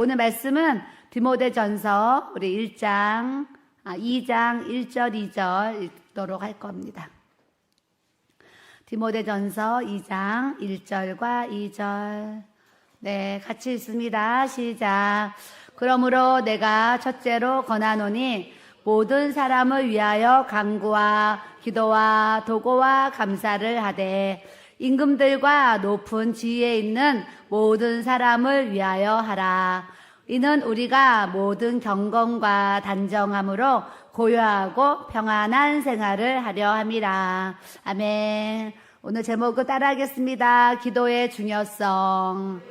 오늘 말씀은 디모데전서 우리 2장 1절 2절 읽도록 할 겁니다. 디모데전서 2장 1절과 2절. 네, 같이 읽습니다. 시작. 그러므로 내가 첫째로 권하노니 모든 사람을 위하여 간구와 기도와 도고와 감사를 하되 임금들과 높은 지위에 있는 모든 사람을 위하여 하라. 이는 우리가 모든 경건과 단정함으로 고요하고 평안한 생활을 하려 함이라. 아멘. 오늘 제목을 따라하겠습니다. 기도의 중요성.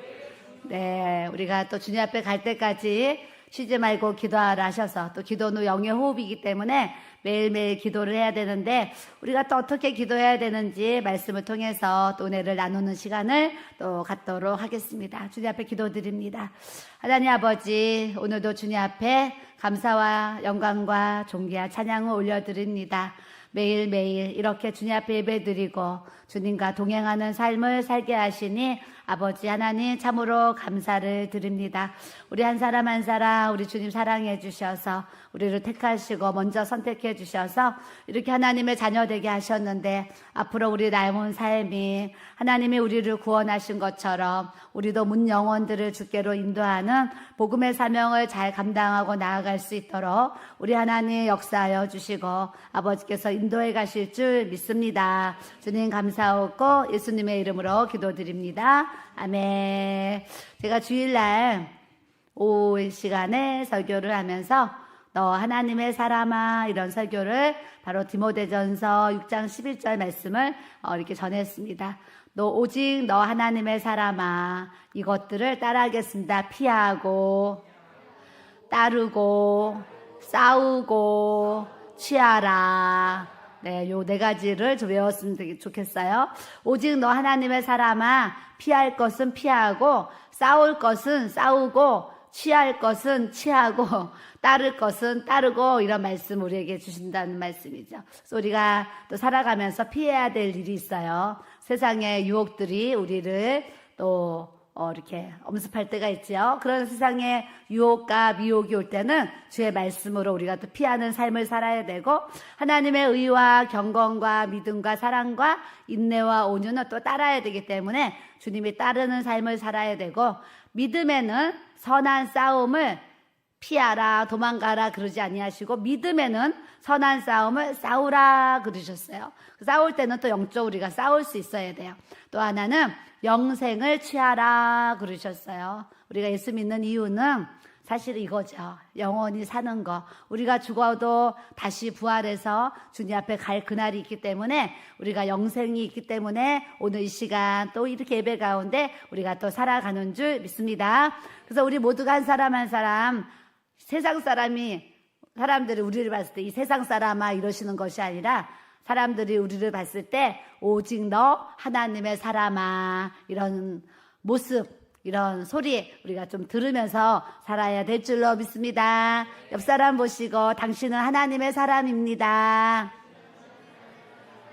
네, 우리가 또 주님 앞에 갈 때까지 쉬지 말고 기도하라 하셔서, 또 기도는 영의 호흡이기 때문에 매일매일 기도를 해야 되는데, 우리가 또 어떻게 기도해야 되는지 말씀을 통해서 또 은혜를 나누는 시간을 또 갖도록 하겠습니다. 주님 앞에 기도드립니다. 하나님 아버지, 오늘도 주님 앞에 감사와 영광과 존귀와 찬양을 올려드립니다. 매일매일 이렇게 주님 앞에 예배드리고 주님과 동행하는 삶을 살게 하시니 아버지 하나님 참으로 감사를 드립니다. 우리 한 사람 한 사람 우리 주님 사랑해 주셔서 우리를 택하시고 먼저 선택해 주셔서 이렇게 하나님의 자녀 되게 하셨는데, 앞으로 우리 남은 삶이 하나님이 우리를 구원하신 것처럼 우리도 문 영혼들을 주께로 인도하는 복음의 사명을 잘 감당하고 나아갈 수 있도록 우리 하나님 역사하여 주시고 아버지께서 인도해 가실 줄 믿습니다. 주님 감사하고 예수님의 이름으로 기도드립니다. 아멘. 제가 주일날 오후 시간에 설교를 하면서 너 하나님의 사람아, 이런 설교를 바로 디모데전서 6장 11절 말씀을 이렇게 전했습니다. 오직 너 하나님의 사람아, 이것들을 따라하겠습니다. 피하고 따르고 싸우고 취하라. 네, 요 네 가지를 좀 외웠으면 되게 좋겠어요. 오직 너 하나님의 사람아, 피할 것은 피하고 싸울 것은 싸우고 취할 것은 취하고 따를 것은 따르고, 이런 말씀 우리에게 주신다는 말씀이죠. 그래서 우리가 또 살아가면서 피해야 될 일이 있어요. 세상의 유혹들이 우리를 또 이렇게 엄습할 때가 있죠. 그런 세상의 유혹과 미혹이 올 때는 주의 말씀으로 우리가 또 피하는 삶을 살아야 되고, 하나님의 의와 경건과 믿음과 사랑과 인내와 온유는 또 따라야 되기 때문에 주님이 따르는 삶을 살아야 되고, 믿음에는 선한 싸움을 피하라 도망가라 그러지 아니하시고 믿음에는 선한 싸움을 싸우라 그러셨어요. 싸울 때는 또 영적으로 우리가 싸울 수 있어야 돼요. 또 하나는 영생을 취하라 그러셨어요. 우리가 예수 믿는 이유는 사실 이거죠. 영원히 사는 거. 우리가 죽어도 다시 부활해서 주님 앞에 갈 그날이 있기 때문에, 우리가 영생이 있기 때문에 오늘 이 시간 또 이렇게 예배 가운데 우리가 또 살아가는 줄 믿습니다. 그래서 우리 모두가 한 사람 한 사람, 세상 사람들이 우리를 봤을 때 이 세상 사람아 이러시는 것이 아니라, 사람들이 우리를 봤을 때 오직 너 하나님의 사람아, 이런 모습, 이런 소리 우리가 좀 들으면서 살아야 될 줄로 믿습니다. 옆 사람 보시고, 당신은 하나님의 사람입니다.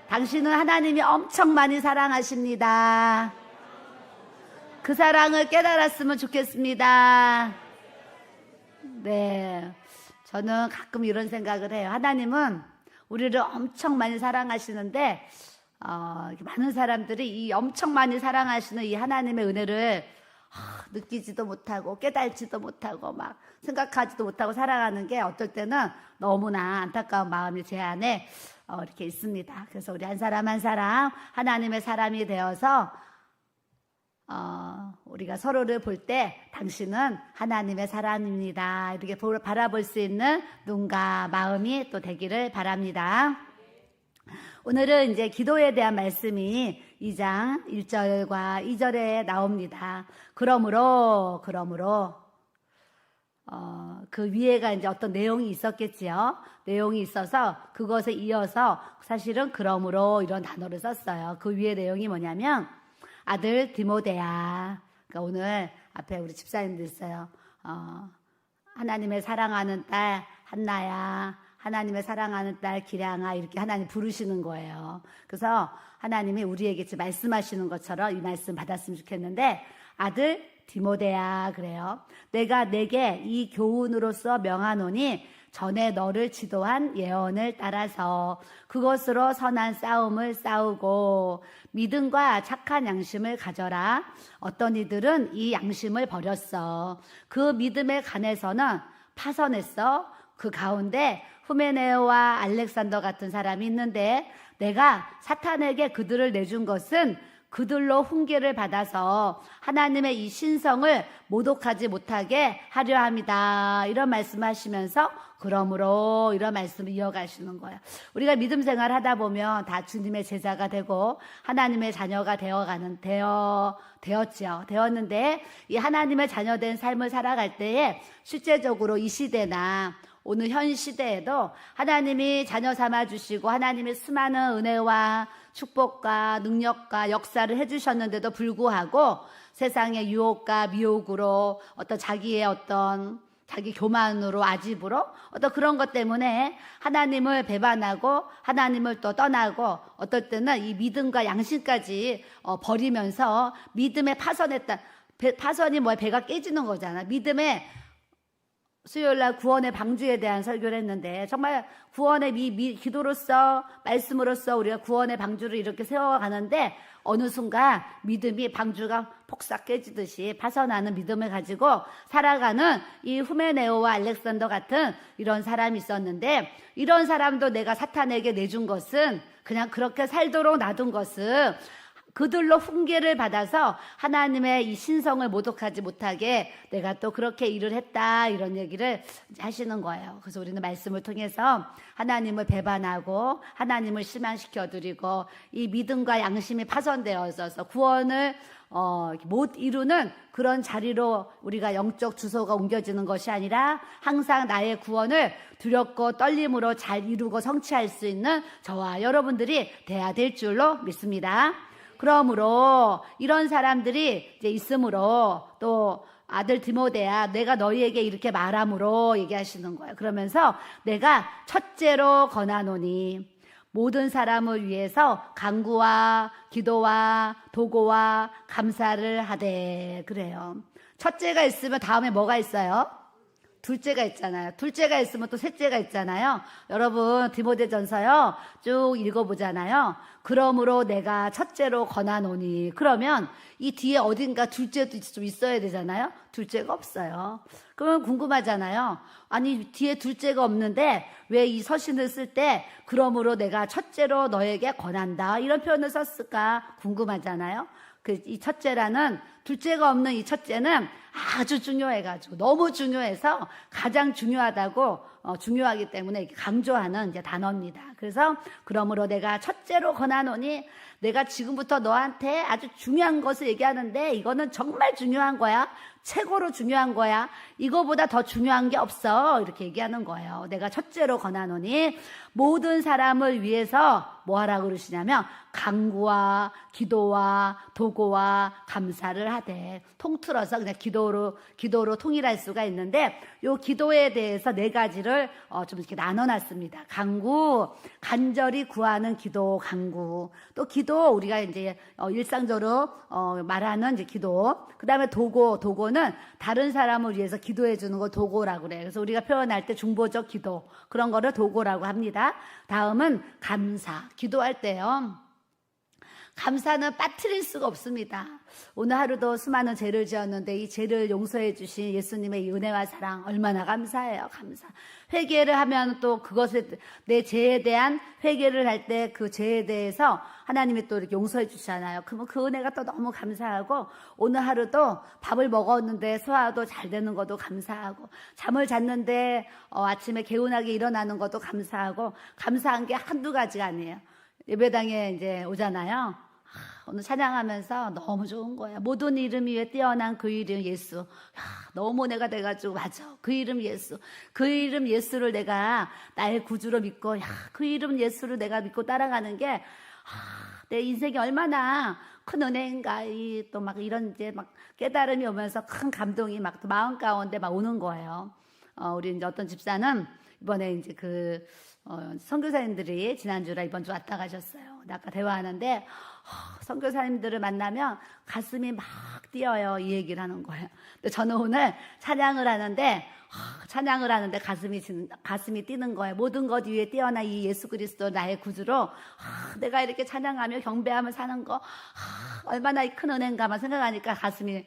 당신은 하나님이 엄청 많이 사랑하십니다. 그 사랑을 깨달았으면 좋겠습니다. 네, 저는 가끔 이런 생각을 해요. 하나님은 우리를 엄청 많이 사랑하시는데 많은 사람들이 이 엄청 많이 사랑하시는 이 하나님의 은혜를 느끼지도 못하고 깨달지도 못하고 막 생각하지도 못하고 살아가는 게 어떨 때는 너무나 안타까운 마음이 제 안에 이렇게 있습니다. 그래서 우리 한 사람 한 사람 하나님의 사람이 되어서 우리가 서로를 볼 때 당신은 하나님의 사람입니다, 이렇게 바라볼 수 있는 눈과 마음이 또 되기를 바랍니다. 오늘은 이제 기도에 대한 말씀이 2장 1절과 2절에 나옵니다. 그러므로 그 위에가 이제 어떤 내용이 있었겠지요. 내용이 있어서 그것에 이어서 사실은 그러므로 이런 단어를 썼어요. 그 위에 내용이 뭐냐면, 아들 디모데야. 그러니까 오늘 앞에 우리 집사님들 있어요. 하나님의 사랑하는 딸 한나야, 하나님의 사랑하는 딸 기량아, 이렇게 하나님 부르시는 거예요. 그래서 하나님이 우리에게 지금 말씀하시는 것처럼 이 말씀 받았으면 좋겠는데, 아들 디모데야 그래요. 내가 내게 이 교훈으로서 명하노니 전에 너를 지도한 예언을 따라서 그것으로 선한 싸움을 싸우고 믿음과 착한 양심을 가져라. 어떤 이들은 이 양심을 버렸어. 그 믿음에 관해서는 파선했어. 그 가운데 후메네오와 알렉산더 같은 사람이 있는데 내가 사탄에게 그들을 내준 것은 그들로 훈계를 받아서 하나님의 이 신성을 모독하지 못하게 하려 합니다. 이런 말씀하시면서 그러므로 이런 말씀을 이어가시는 거예요. 우리가 믿음 생활 하다 보면 다 주님의 제자가 되고 하나님의 자녀가 되었는데 이 하나님의 자녀된 삶을 살아갈 때에 실제적으로 이 시대나 오늘 현 시대에도 하나님이 자녀 삼아주시고 하나님의 수많은 은혜와 축복과 능력과 역사를 해주셨는데도 불구하고 세상의 유혹과 미혹으로 자기 교만으로 아집으로 그런 것 때문에 하나님을 배반하고 하나님을 또 떠나고 어떨 때는 이 믿음과 양심까지 버리면서 믿음에 파선했다. 파선이 뭐야? 배가 깨지는 거잖아. 믿음에 수요일날 구원의 방주에 대한 설교를 했는데 정말 구원의 기도로서 말씀으로써 우리가 구원의 방주를 이렇게 세워가는데 어느 순간 믿음이 방주가 폭삭 깨지듯이 파선하는 믿음을 가지고 살아가는 이 후메네오와 알렉산더 같은 이런 사람이 있었는데 이런 사람도 내가 사탄에게 내준 것은 그냥 그렇게 살도록 놔둔 것은 그들로 훈계를 받아서 하나님의 이 신성을 모독하지 못하게 내가 또 그렇게 일을 했다 이런 얘기를 하시는 거예요. 그래서 우리는 말씀을 통해서 하나님을 배반하고 하나님을 실망시켜드리고 이 믿음과 양심이 파손되어서 구원을 못 이루는 그런 자리로 우리가 영적 주소가 옮겨지는 것이 아니라 항상 나의 구원을 두렵고 떨림으로 잘 이루고 성취할 수 있는 저와 여러분들이 돼야 될 줄로 믿습니다. 그러므로 이런 사람들이 이제 있으므로 또 아들 디모데야 내가 너희에게 이렇게 말함으로 얘기하시는 거예요. 그러면서 내가 첫째로 권하노니 모든 사람을 위해서 간구와 기도와 도고와 감사를 하되 그래요. 첫째가 있으면 다음에 뭐가 있어요? 둘째가 있잖아요. 둘째가 있으면 또 셋째가 있잖아요. 여러분 디모데전서요 쭉 읽어보잖아요. 그러므로 내가 첫째로 권하노니 그러면 이 뒤에 어딘가 둘째도 좀 있어야 되잖아요. 둘째가 없어요. 그러면 궁금하잖아요. 아니 뒤에 둘째가 없는데 왜 이 서신을 쓸 때 그러므로 내가 첫째로 너에게 권한다 이런 표현을 썼을까 궁금하잖아요. 이 첫째라는 둘째가 없는 이 첫째는 아주 중요해가지고 너무 중요해서 가장 중요하다고 중요하기 때문에 이렇게 강조하는 이제 단어입니다. 그래서 그러므로 내가 첫째로 권하노니 내가 지금부터 너한테 아주 중요한 것을 얘기하는데 이거는 정말 중요한 거야. 최고로 중요한 거야. 이거보다 더 중요한 게 없어. 이렇게 얘기하는 거예요. 내가 첫째로 권하노니 모든 사람을 위해서 뭐 하라고 그러시냐면 간구와 기도와 도고와 감사를 하되 통틀어서 그냥 기도로 통일할 수가 있는데 요 기도에 대해서 네 가지를 좀 이렇게 나눠놨습니다. 간구, 간절히 구하는 기도, 간구. 또 기도 우리가 이제 일상적으로 말하는 이제 기도. 그다음에 도고는 다른 사람을 위해서 기도해 주는 거 도고라고 그래요. 그래서 우리가 표현할 때 중보적 기도 그런 거를 도고라고 합니다. 다음은 감사. 기도할 때요. 감사는 빠뜨릴 수가 없습니다. 오늘 하루도 수많은 죄를 지었는데 이 죄를 용서해 주신 예수님의 이 은혜와 사랑 얼마나 감사해요. 감사. 회개를 하면 또 그것에 내 죄에 대한 회개를 할 때 그 죄에 대해서 하나님이 또 이렇게 용서해 주시잖아요. 그러면 그 은혜가 또 너무 감사하고 오늘 하루도 밥을 먹었는데 소화도 잘 되는 것도 감사하고 잠을 잤는데 아침에 개운하게 일어나는 것도 감사하고 감사한 게 한두 가지가 아니에요. 예배당에 이제 오잖아요. 오늘 찬양하면서 너무 좋은 거야. 모든 이름 위에 뛰어난 그 이름 예수. 너무 내가 돼가지고 맞아. 그 이름 예수. 그 이름 예수를 내가 나의 구주로 믿고 그 이름 예수를 내가 믿고 따라가는 게 내 인생이 얼마나 큰 은혜인가. 또 막 이런 이제 막 깨달음이 오면서 큰 감동이 막 또 마음 가운데 막 오는 거예요. 우리 이제 어떤 집사는 이번에 이제 선교사님들이 지난주라 이번 주 왔다 가셨어요. 아까 대화하는데 선교사님들을 만나면 가슴이 막 뛰어요. 이 얘기를 하는 거예요. 근데 저는 오늘 찬양을 하는데 가슴이 뛰는 거예요. 모든 것 위에 뛰어나 이 예수 그리스도 나의 구주로 내가 이렇게 찬양하며 경배하며 사는 거 얼마나 큰 은혜인가만 생각하니까 가슴이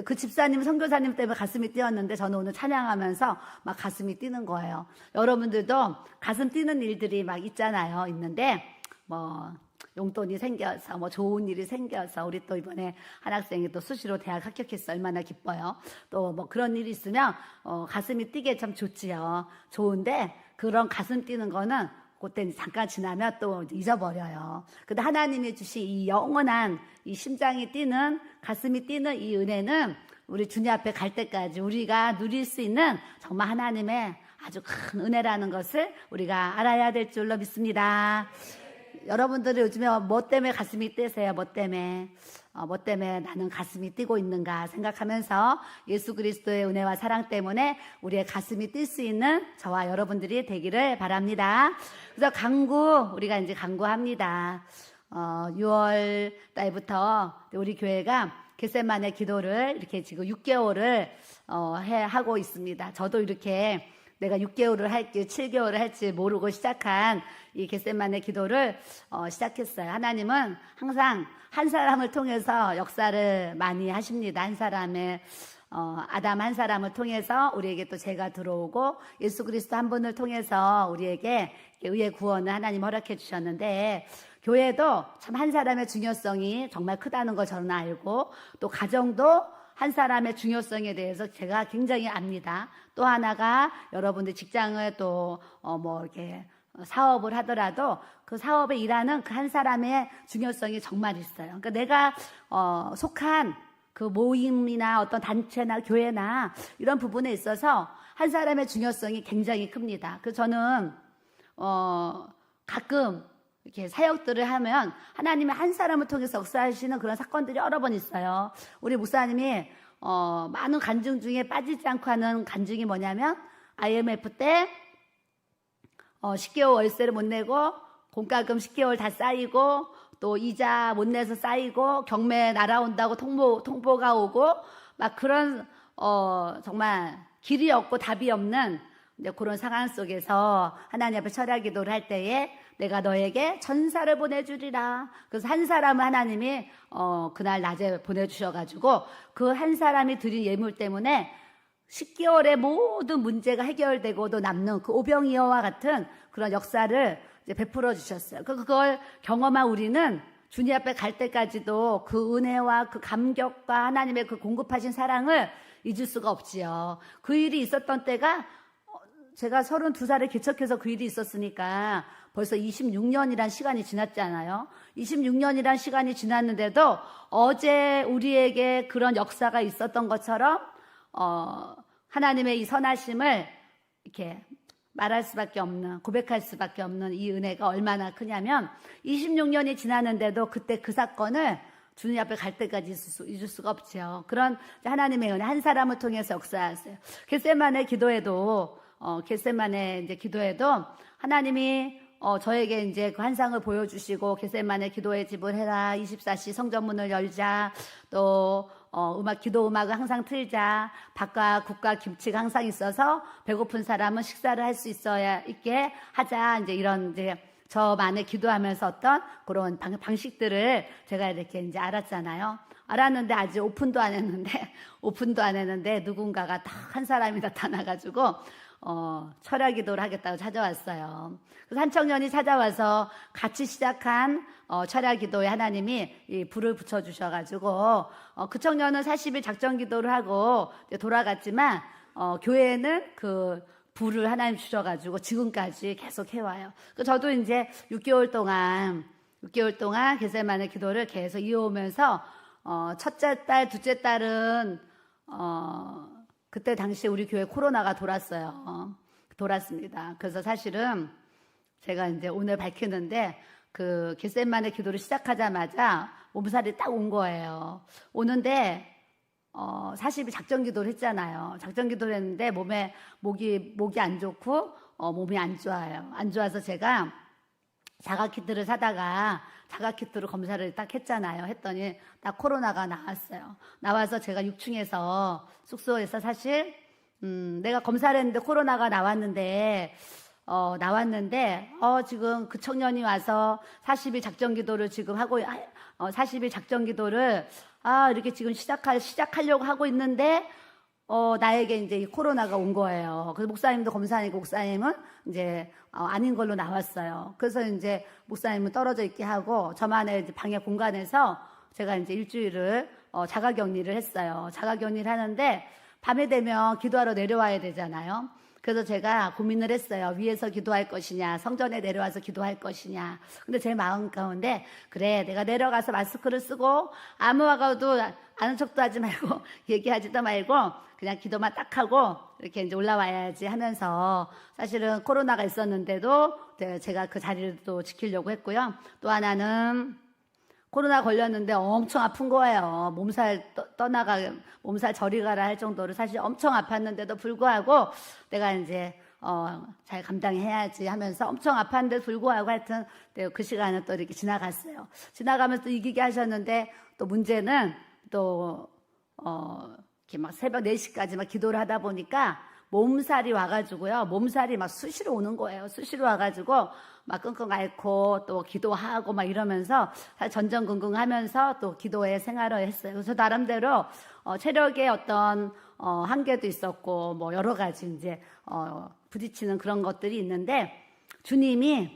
그 집사님, 선교사님 때문에 가슴이 뛰었는데 저는 오늘 찬양하면서 막 가슴이 뛰는 거예요. 여러분들도 가슴 뛰는 일들이 막 있는데 용돈이 생겨서 좋은 일이 생겨서 우리 또 이번에 한 학생이 또 수시로 대학 합격했어. 얼마나 기뻐요. 또 그런 일이 있으면 가슴이 뛰게 참 좋지요. 좋은데 그런 가슴 뛰는 거는 그때 잠깐 지나면 또 잊어버려요. 근데 하나님이 주신 이 영원한 이 심장이 뛰는 가슴이 뛰는 이 은혜는 우리 주님 앞에 갈 때까지 우리가 누릴 수 있는 정말 하나님의 아주 큰 은혜라는 것을 우리가 알아야 될 줄로 믿습니다. 여러분들이 요즘에 뭐 때문에 가슴이 뛰세요? 뭐 때문에 나는 가슴이 뛰고 있는가 생각하면서 예수 그리스도의 은혜와 사랑 때문에 우리의 가슴이 뛸 수 있는 저와 여러분들이 되기를 바랍니다. 그래서 우리가 이제 간구합니다. 6월 달부터 우리 교회가 겟세마네 기도를 이렇게 지금 6개월을 하고 있습니다. 저도 이렇게 내가 6개월을 할지 7개월을 할지 모르고 시작한 이 겟세마네 기도를 시작했어요. 하나님은 항상 한 사람을 통해서 역사를 많이 하십니다. 한 사람의 아담 한 사람을 통해서 우리에게 또 죄가 들어오고 예수 그리스도 한 분을 통해서 우리에게 의의 구원을 하나님 허락해 주셨는데 교회도 참 한 사람의 중요성이 정말 크다는 걸 저는 알고 또 가정도 한 사람의 중요성에 대해서 제가 굉장히 압니다. 또 하나가 여러분들 직장을 또 이렇게 사업을 하더라도 그 사업에 일하는 그 한 사람의 중요성이 정말 있어요. 그러니까 내가 속한 그 모임이나 어떤 단체나 교회나 이런 부분에 있어서 한 사람의 중요성이 굉장히 큽니다. 그래서 저는 가끔 이렇게 사역들을 하면 하나님의 한 사람을 통해서 역사하시는 그런 사건들이 여러 번 있어요. 우리 목사님이 많은 간증 중에 빠지지 않고 하는 간증이 뭐냐면 IMF 때 10개월 월세를 못 내고 공과금 10개월 다 쌓이고 또 이자 못 내서 쌓이고 경매 날아온다고 통보가 오고 막 그런 정말 길이 없고 답이 없는 이제 그런 상황 속에서 하나님 앞에 철야 기도를 할 때에 내가 너에게 전사를 보내주리라. 그래서 한 사람을 하나님이 그날 낮에 보내주셔가지고 그 한 사람이 드린 예물 때문에 10개월의 모든 문제가 해결되고도 남는 그 오병이어와 같은 그런 역사를 이제 베풀어 주셨어요. 그걸 경험한 우리는 주님 앞에 갈 때까지도 그 은혜와 그 감격과 하나님의 그 공급하신 사랑을 잊을 수가 없지요. 그 일이 있었던 때가 제가 32살에 개척해서 그 일이 있었으니까 벌써 26년이란 시간이 지났잖아요. 26년이란 시간이 지났는데도 어제 우리에게 그런 역사가 있었던 것처럼 하나님의 이 선하심을 이렇게 말할 수밖에 없는, 고백할 수밖에 없는 이 은혜가 얼마나 크냐면 26년이 지났는데도 그때 그 사건을 주님 앞에 갈 때까지 잊을 수가 없죠. 그런 하나님의 은혜 한 사람을 통해서 역사하세요. 겟세마네 기도에도 이제 기도에도 하나님이 저에게 이제 그 환상을 보여주시고 겟세마네 기도의 집을 해라, 24시 성전문을 열자, 또 기도 음악을 항상 틀자, 밥과 국과 김치가 항상 있어서 배고픈 사람은 식사를 할 수 있게 하자. 이제 이런 이제 저만의 기도하면서 어떤 그런 방식들을 제가 이렇게 이제 알았잖아요. 알았는데 아직 오픈도 안 했는데 누군가가 딱 한 사람이 나타나가지고 철야 기도를 하겠다고 찾아왔어요. 그래서 한 청년이 찾아와서 같이 시작한 철야 기도에 하나님이 이 불을 붙여주셔가지고 그 청년은 40일 작전 기도를 하고 돌아갔지만 교회는 그 불을 하나님 주셔가지고 지금까지 계속 해와요. 저도 이제 6개월 동안 겟세마네 기도를 계속 이어오면서 첫째 딸, 둘째 딸은 그때 당시에 우리 교회 코로나가 돌았습니다. 그래서 사실은 제가 이제 오늘 밝히는데 그 겟세마네 기도를 시작하자마자 몸살이 딱 온 거예요. 오는데 40일 작전 기도를 했잖아요. 작전 기도를 했는데 목이 안 좋고, 몸이 안 좋아요. 안 좋아서 제가 자가키트를 사다가 자가키트로 검사를 딱 했잖아요. 했더니 딱 코로나가 나왔어요. 나와서 제가 6층에서 숙소에서 사실, 내가 검사를 했는데 코로나가 나왔는데, 지금 그 청년이 와서 40일 작전 기도를 지금 하고, 40일 작전 기도를, 이렇게 지금 시작하려고 하고 있는데, 나에게 이제 이 코로나가 온 거예요. 그래서 목사님도 검사하니까 목사님은 이제, 아닌 걸로 나왔어요. 그래서 이제 목사님은 떨어져 있게 하고, 저만의 이제 방해 공간에서 제가 이제 일주일을, 자가 격리를 했어요. 자가 격리를 하는데, 밤에 되면 기도하러 내려와야 되잖아요. 그래서 제가 고민을 했어요. 위에서 기도할 것이냐, 성전에 내려와서 기도할 것이냐. 근데 제 마음 가운데, 그래, 내가 내려가서 마스크를 쓰고, 아무하고도 아는 척도 하지 말고, 얘기하지도 말고, 그냥 기도만 딱 하고, 이렇게 이제 올라와야지 하면서, 사실은 코로나가 있었는데도, 제가 그 자리를 또 지키려고 했고요. 또 하나는, 코로나 걸렸는데 엄청 아픈 거예요. 몸살 몸살 저리 가라 할 정도로 사실 엄청 아팠는데도 불구하고 내가 이제, 잘 감당해야지 하면서 엄청 아팠는데 불구하고 하여튼 그 시간은 또 이렇게 지나갔어요. 지나가면서 또 이기게 하셨는데 또 문제는 또, 이렇게 막 새벽 4시까지 막 기도를 하다 보니까 몸살이 와가지고요. 몸살이 막 수시로 오는 거예요. 수시로 와가지고 막 끙끙 앓고 또 기도하고 막 이러면서 전전긍긍 하면서 또 기도의 생활을 했어요. 그래서 나름대로 체력의 어떤 한계도 있었고 뭐 여러 가지 이제 부딪히는 그런 것들이 있는데 주님이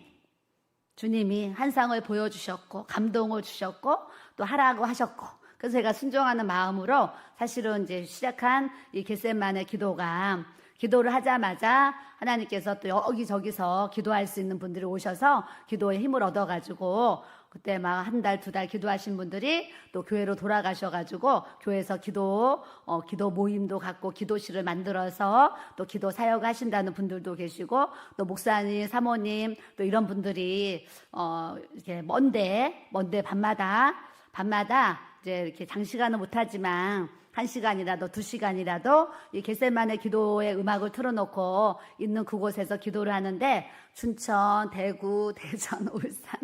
한상을 보여주셨고 감동을 주셨고 또 하라고 하셨고 그래서 제가 순종하는 마음으로 사실은 이제 시작한 이 겟세마네 기도를 하자마자 하나님께서 또 여기저기서 기도할 수 있는 분들이 오셔서 기도에 힘을 얻어가지고 그때 막 한 달, 2달 기도하신 분들이 또 교회로 돌아가셔가지고 교회에서 기도 모임도 갖고 기도실을 만들어서 또 기도 사역 하신다는 분들도 계시고 또 목사님, 사모님 또 이런 분들이 이렇게 먼데 밤마다 이제 이렇게 장시간은 못하지만 1시간이라도 2시간이라도 이 겟세마네 기도의 음악을 틀어놓고 있는 그곳에서 기도를 하는데 춘천, 대구, 대전, 울산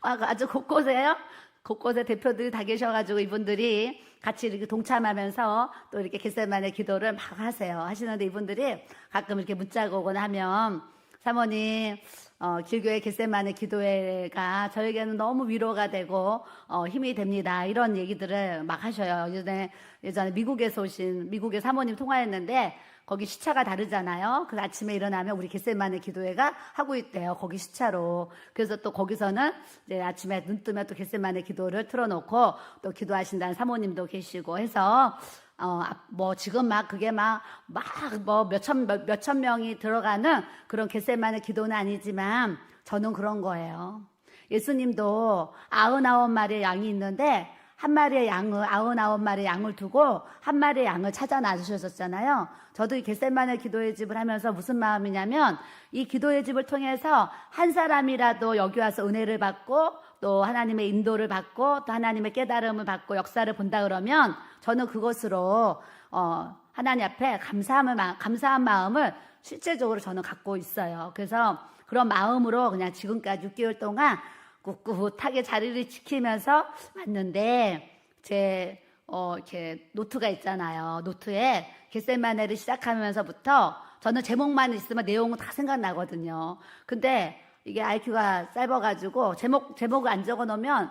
아주 곳곳에 대표들이 다 계셔가지고 이분들이 같이 이렇게 동참하면서 또 이렇게 겟세마네 기도를 막 하시는데 이분들이 가끔 이렇게 문자가 오거나 하면 사모님 길교회 겟세마네 기도회가 저에게는 너무 위로가 되고 힘이 됩니다. 이런 얘기들을 막 하셔요. 예전에 미국의 사모님 통화했는데 거기 시차가 다르잖아요. 그래서 아침에 일어나면 우리 겟세마네 기도회가 하고 있대요. 거기 시차로. 그래서 또 거기서는 이제 아침에 눈 뜨면 또 겟세마네 기도를 틀어놓고 또 기도하신다는 사모님도 계시고 해서 뭐 지금 막 그게 뭐 몇천 명이 들어가는 그런 겟세마네 기도는 아니지만 저는 그런 거예요. 예수님도 99마리의 양이 있는데 한 마리의 양을 99마리의 양을 두고 한 마리의 양을 찾아 나주셨었잖아요. 저도 이 겟세마네 기도의 집을 하면서 무슨 마음이냐면 이 기도의 집을 통해서 한 사람이라도 여기 와서 은혜를 받고 또 하나님의 인도를 받고 또 하나님의 깨달음을 받고 역사를 본다 그러면 저는 그것으로 하나님 앞에 감사한 마음을 실제적으로 저는 갖고 있어요. 그래서 그런 마음으로 그냥 지금까지 6개월 동안 꿋꿋하게 자리를 지키면서 왔는데 이렇게 노트가 있잖아요. 노트에 겟세마네를 시작하면서부터 저는 제목만 있으면 내용은 다 생각나거든요. 근데 이게 IQ가 짧아가지고 제목을 안 적어 놓으면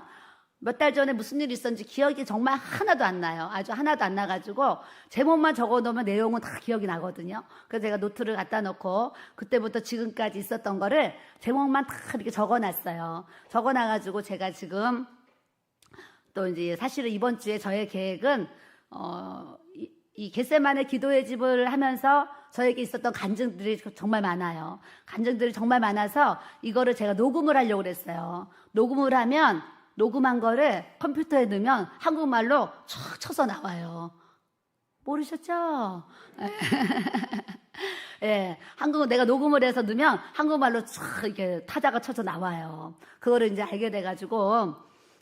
몇 달 전에 무슨 일이 있었는지 기억이 정말 하나도 안 나요. 아주 하나도 안 나가지고 제목만 적어 놓으면 내용은 다 기억이 나거든요. 그래서 제가 노트를 갖다 놓고 그때부터 지금까지 있었던 거를 제목만 다 이렇게 적어 놨어요. 적어 놔가지고 제가 지금 또 이제 사실은 이번 주에 저의 계획은 이 겟세마네 기도의 집을 하면서 저에게 있었던 간증들이 정말 많아요. 간증들이 정말 많아서 이거를 제가 녹음을 하려고 그랬어요. 녹음을 하면 녹음한 거를 컴퓨터에 넣으면 한국말로 촥 쳐서 나와요. 모르셨죠? 예, 내가 녹음을 해서 넣으면 한국말로 촥 이렇게 타자가 쳐서 나와요. 그거를 이제 알게 돼가지고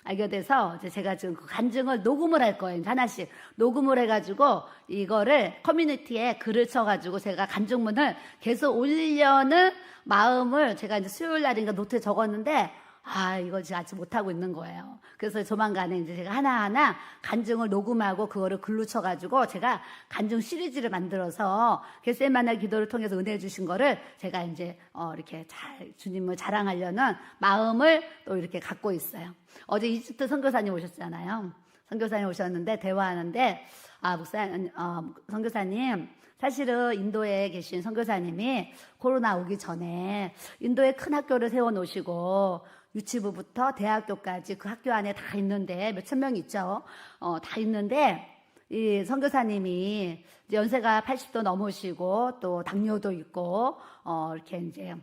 알게 돼서 이제 제가 지금 그 간증을 녹음을 할 거예요. 하나씩 녹음을 해가지고 이거를 커뮤니티에 글을 쳐가지고 제가 간증문을 계속 올리려는 마음을 제가 이제 수요일 날인가 노트에 적었는데 이거 지금 아직 못하고 있는 거예요. 그래서 조만간에 이제 제가 하나하나 간증을 녹음하고 그거를 글로 쳐가지고 제가 간증 시리즈를 만들어서 겟세마네 기도를 통해서 은혜 주신 거를 제가 이제 이렇게 잘 주님을 자랑하려는 마음을 또 이렇게 갖고 있어요. 어제 이집트 선교사님 오셨잖아요. 선교사님 오셨는데 대화하는데 선교사님 사실은 인도에 계신 선교사님이 코로나 오기 전에 인도에 큰 학교를 세워놓으시고 유치부부터 대학교까지 그 학교 안에 다 있는데 몇천 명 있죠. 다 있는데 이 선교사님이 이제 연세가 80도 넘으시고 또 당뇨도 있고 이렇게 이제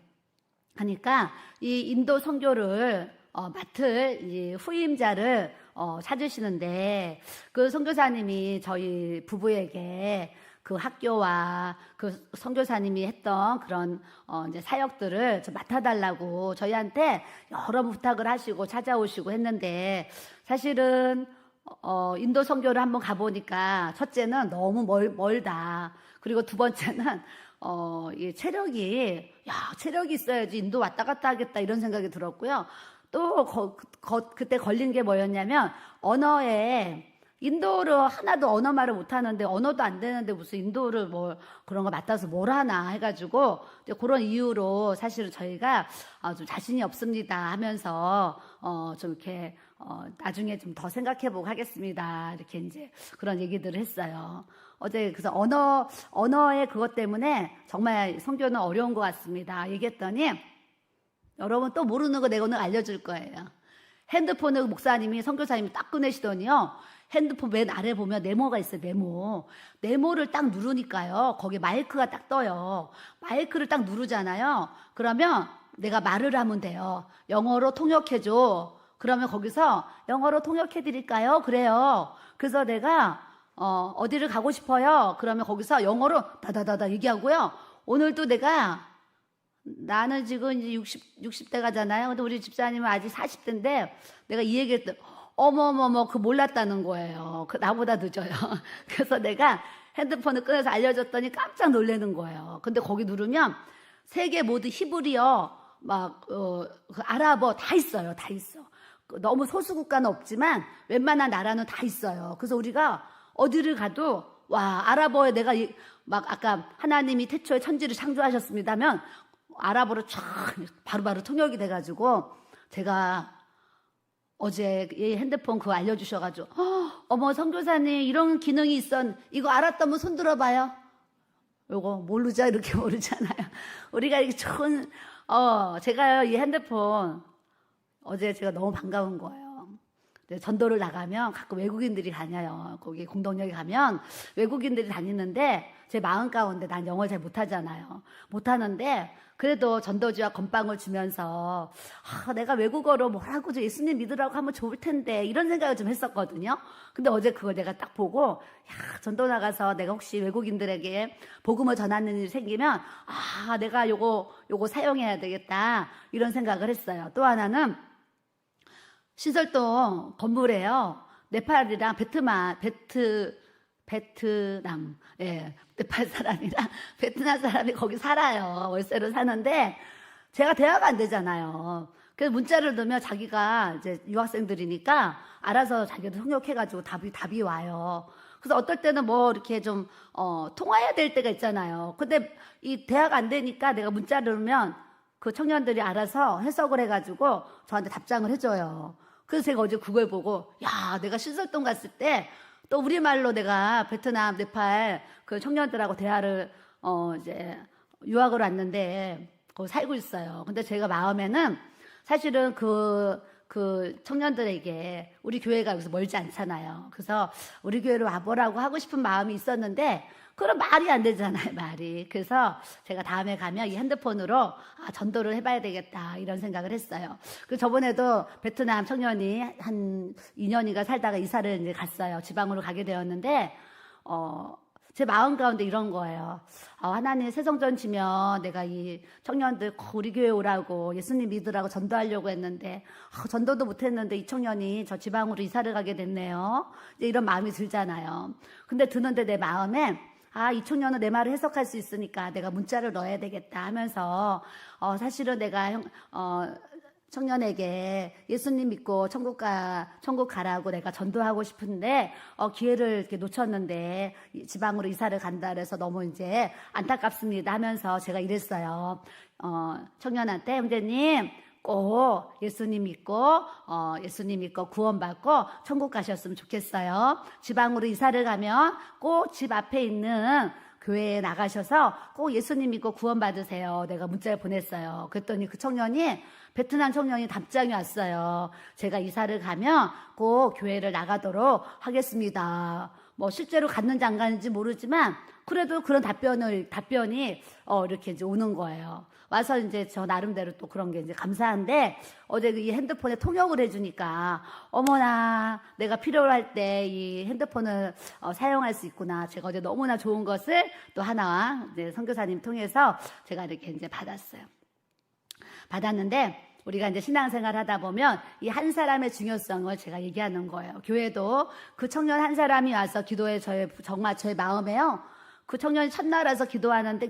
하니까 이 인도 선교를 맡을 이 후임자를 찾으시는데 그 선교사님이 저희 부부에게 그 학교와 그 선교사님이 했던 그런 이제 사역들을 좀 맡아달라고 저희한테 여러 번 부탁을 하시고 찾아오시고 했는데 사실은 인도 선교를 한번 가보니까 첫째는 너무 멀다. 그리고 두 번째는 이 체력이 있어야지 인도 왔다 갔다 하겠다 이런 생각이 들었고요. 또 그때 걸린 게 뭐였냐면 언어에 인도를 하나도 언어말을 못하는데 언어도 안 되는데 무슨 인도를 뭐 그런 거 맡아서 뭘 하나 해가지고 이제 그런 이유로 사실은 저희가 좀 자신이 없습니다 하면서 좀 이렇게 나중에 좀 더 생각해보고 하겠습니다 이렇게 이제 그런 얘기들을 했어요. 어제 그래서 언어의 그것 때문에 정말 선교는 어려운 것 같습니다 얘기했더니 여러분 또 모르는 거 내가 오늘 알려줄 거예요. 핸드폰을 목사님이 선교사님이 딱 꺼내시더니요. 핸드폰 맨 아래 보면 네모가 있어요. 네모를 딱 누르니까요. 거기 마이크가 딱 떠요. 마이크를 딱 누르잖아요. 그러면 내가 말을 하면 돼요. 영어로 통역해줘. 그러면 거기서 영어로 통역해드릴까요? 그래요. 그래서 내가 어디를 가고 싶어요. 그러면 거기서 영어로 다다다다 얘기하고요. 오늘도 나는 지금 이제 60대 가잖아요. 근데 우리 집사님은 아직 40대인데 내가 이 얘기했더니 어머머머 그 몰랐다는 거예요. 나보다 늦어요. 그래서 내가 핸드폰을 꺼내서 알려줬더니 깜짝 놀라는 거예요. 근데 거기 누르면 세계 모두 히브리어 그 아랍어 다 있어요. 다 있어. 너무 소수 국가는 없지만 웬만한 나라는 다 있어요. 그래서 우리가 어디를 가도 아랍어에 내가 아까 하나님이 태초에 천지를 창조하셨습니다면 아랍어로 쫙 바로바로 통역이 돼가지고 제가 어제 이 핸드폰 그거 알려주셔가지고 어머 선교사님 이런 기능이 이거 알았다면 손 들어봐요. 요거 모르죠? 이렇게 모르잖아요. 우리가 이렇게 좋은 제가 이 핸드폰 어제 제가 너무 반가운 거예요. 전도를 나가면 가끔 외국인들이 다녀요. 거기 공동역에 가면 외국인들이 다니는데 제 마음 가운데 난 영어를 잘 못하잖아요. 못하는데 그래도 전도지와 건빵을 주면서 내가 외국어로 뭐라고 예수님 믿으라고 하면 좋을 텐데 이런 생각을 좀 했었거든요. 근데 어제 그걸 내가 딱 보고 전도 나가서 내가 혹시 외국인들에게 복음을 전하는 일이 생기면 내가 요거 사용해야 되겠다 이런 생각을 했어요. 또 하나는 신설동 건물에요. 네팔이랑 베트남, 네팔 사람이랑 베트남 사람이 거기 살아요. 월세로 사는데 제가 대화가 안 되잖아요. 그래서 문자를 넣으면 자기가 이제 유학생들이니까 알아서 자기도 통역해가지고 답이 와요. 그래서 어떨 때는 뭐 이렇게 좀 통화해야 될 때가 있잖아요. 근데 이 대화가 안 되니까 내가 문자를 넣으면 그 청년들이 알아서 해석을 해가지고 저한테 답장을 해줘요. 그래서 제가 어제 그걸 보고 내가 신설동 갔을 때 또 우리말로 내가 베트남, 네팔 그 청년들하고 대화를 이제 유학을 왔는데 거기 살고 있어요. 근데 제가 마음에는 사실은 그 청년들에게 우리 교회가 여기서 멀지 않잖아요. 그래서 우리 교회로 와보라고 하고 싶은 마음이 있었는데 그런 말이 안 되잖아요, 말이. 그래서 제가 다음에 가면 이 핸드폰으로 전도를 해봐야 되겠다 이런 생각을 했어요. 그래서 저번에도 베트남 청년이 한 2년인가 살다가 이사를 이제 갔어요. 지방으로 가게 되었는데 제 마음 가운데 이런 거예요. 하나님 새성전 지면 내가 이 청년들 우리 교회 오라고 예수님 믿으라고 전도하려고 했는데 전도도 못했는데 이 청년이 저 지방으로 이사를 가게 됐네요. 이제 이런 마음이 들잖아요. 근데 드는데 내 마음에 이 청년은 내 말을 해석할 수 있으니까 내가 문자를 넣어야 되겠다 하면서 사실은 내가 청년에게 예수님 믿고 천국 가라고 내가 전도하고 싶은데 기회를 이렇게 놓쳤는데 지방으로 이사를 간다 그래서 너무 이제 안타깝습니다 하면서 제가 이랬어요. 청년한테 형제님 꼭 예수님 믿고 구원받고 천국 가셨으면 좋겠어요. 지방으로 이사를 가면 꼭 집 앞에 있는 교회에 나가셔서 꼭 예수님 믿고 구원받으세요. 내가 문자를 보냈어요. 그랬더니 그 청년이 베트남 청년이 답장이 왔어요. 제가 이사를 가면 꼭 교회를 나가도록 하겠습니다. 뭐 실제로 갔는지 안 갔는지 모르지만 그래도 그런 답변이 이렇게 이제 오는 거예요. 와서 이제 저 나름대로 또 그런 게 이제 감사한데 어제 이 핸드폰에 통역을 해주니까 어머나 내가 필요할 때 이 핸드폰을 사용할 수 있구나. 제가 어제 너무나 좋은 것을 또 하나 이제 선교사님 통해서 제가 이렇게 이제 받았는데 우리가 이제 신앙생활 하다 보면 이 한 사람의 중요성을 제가 얘기하는 거예요. 교회도 그 청년 한 사람이 와서 기도해 정말 저의 마음에요. 그 청년이 첫날 와서 기도하는데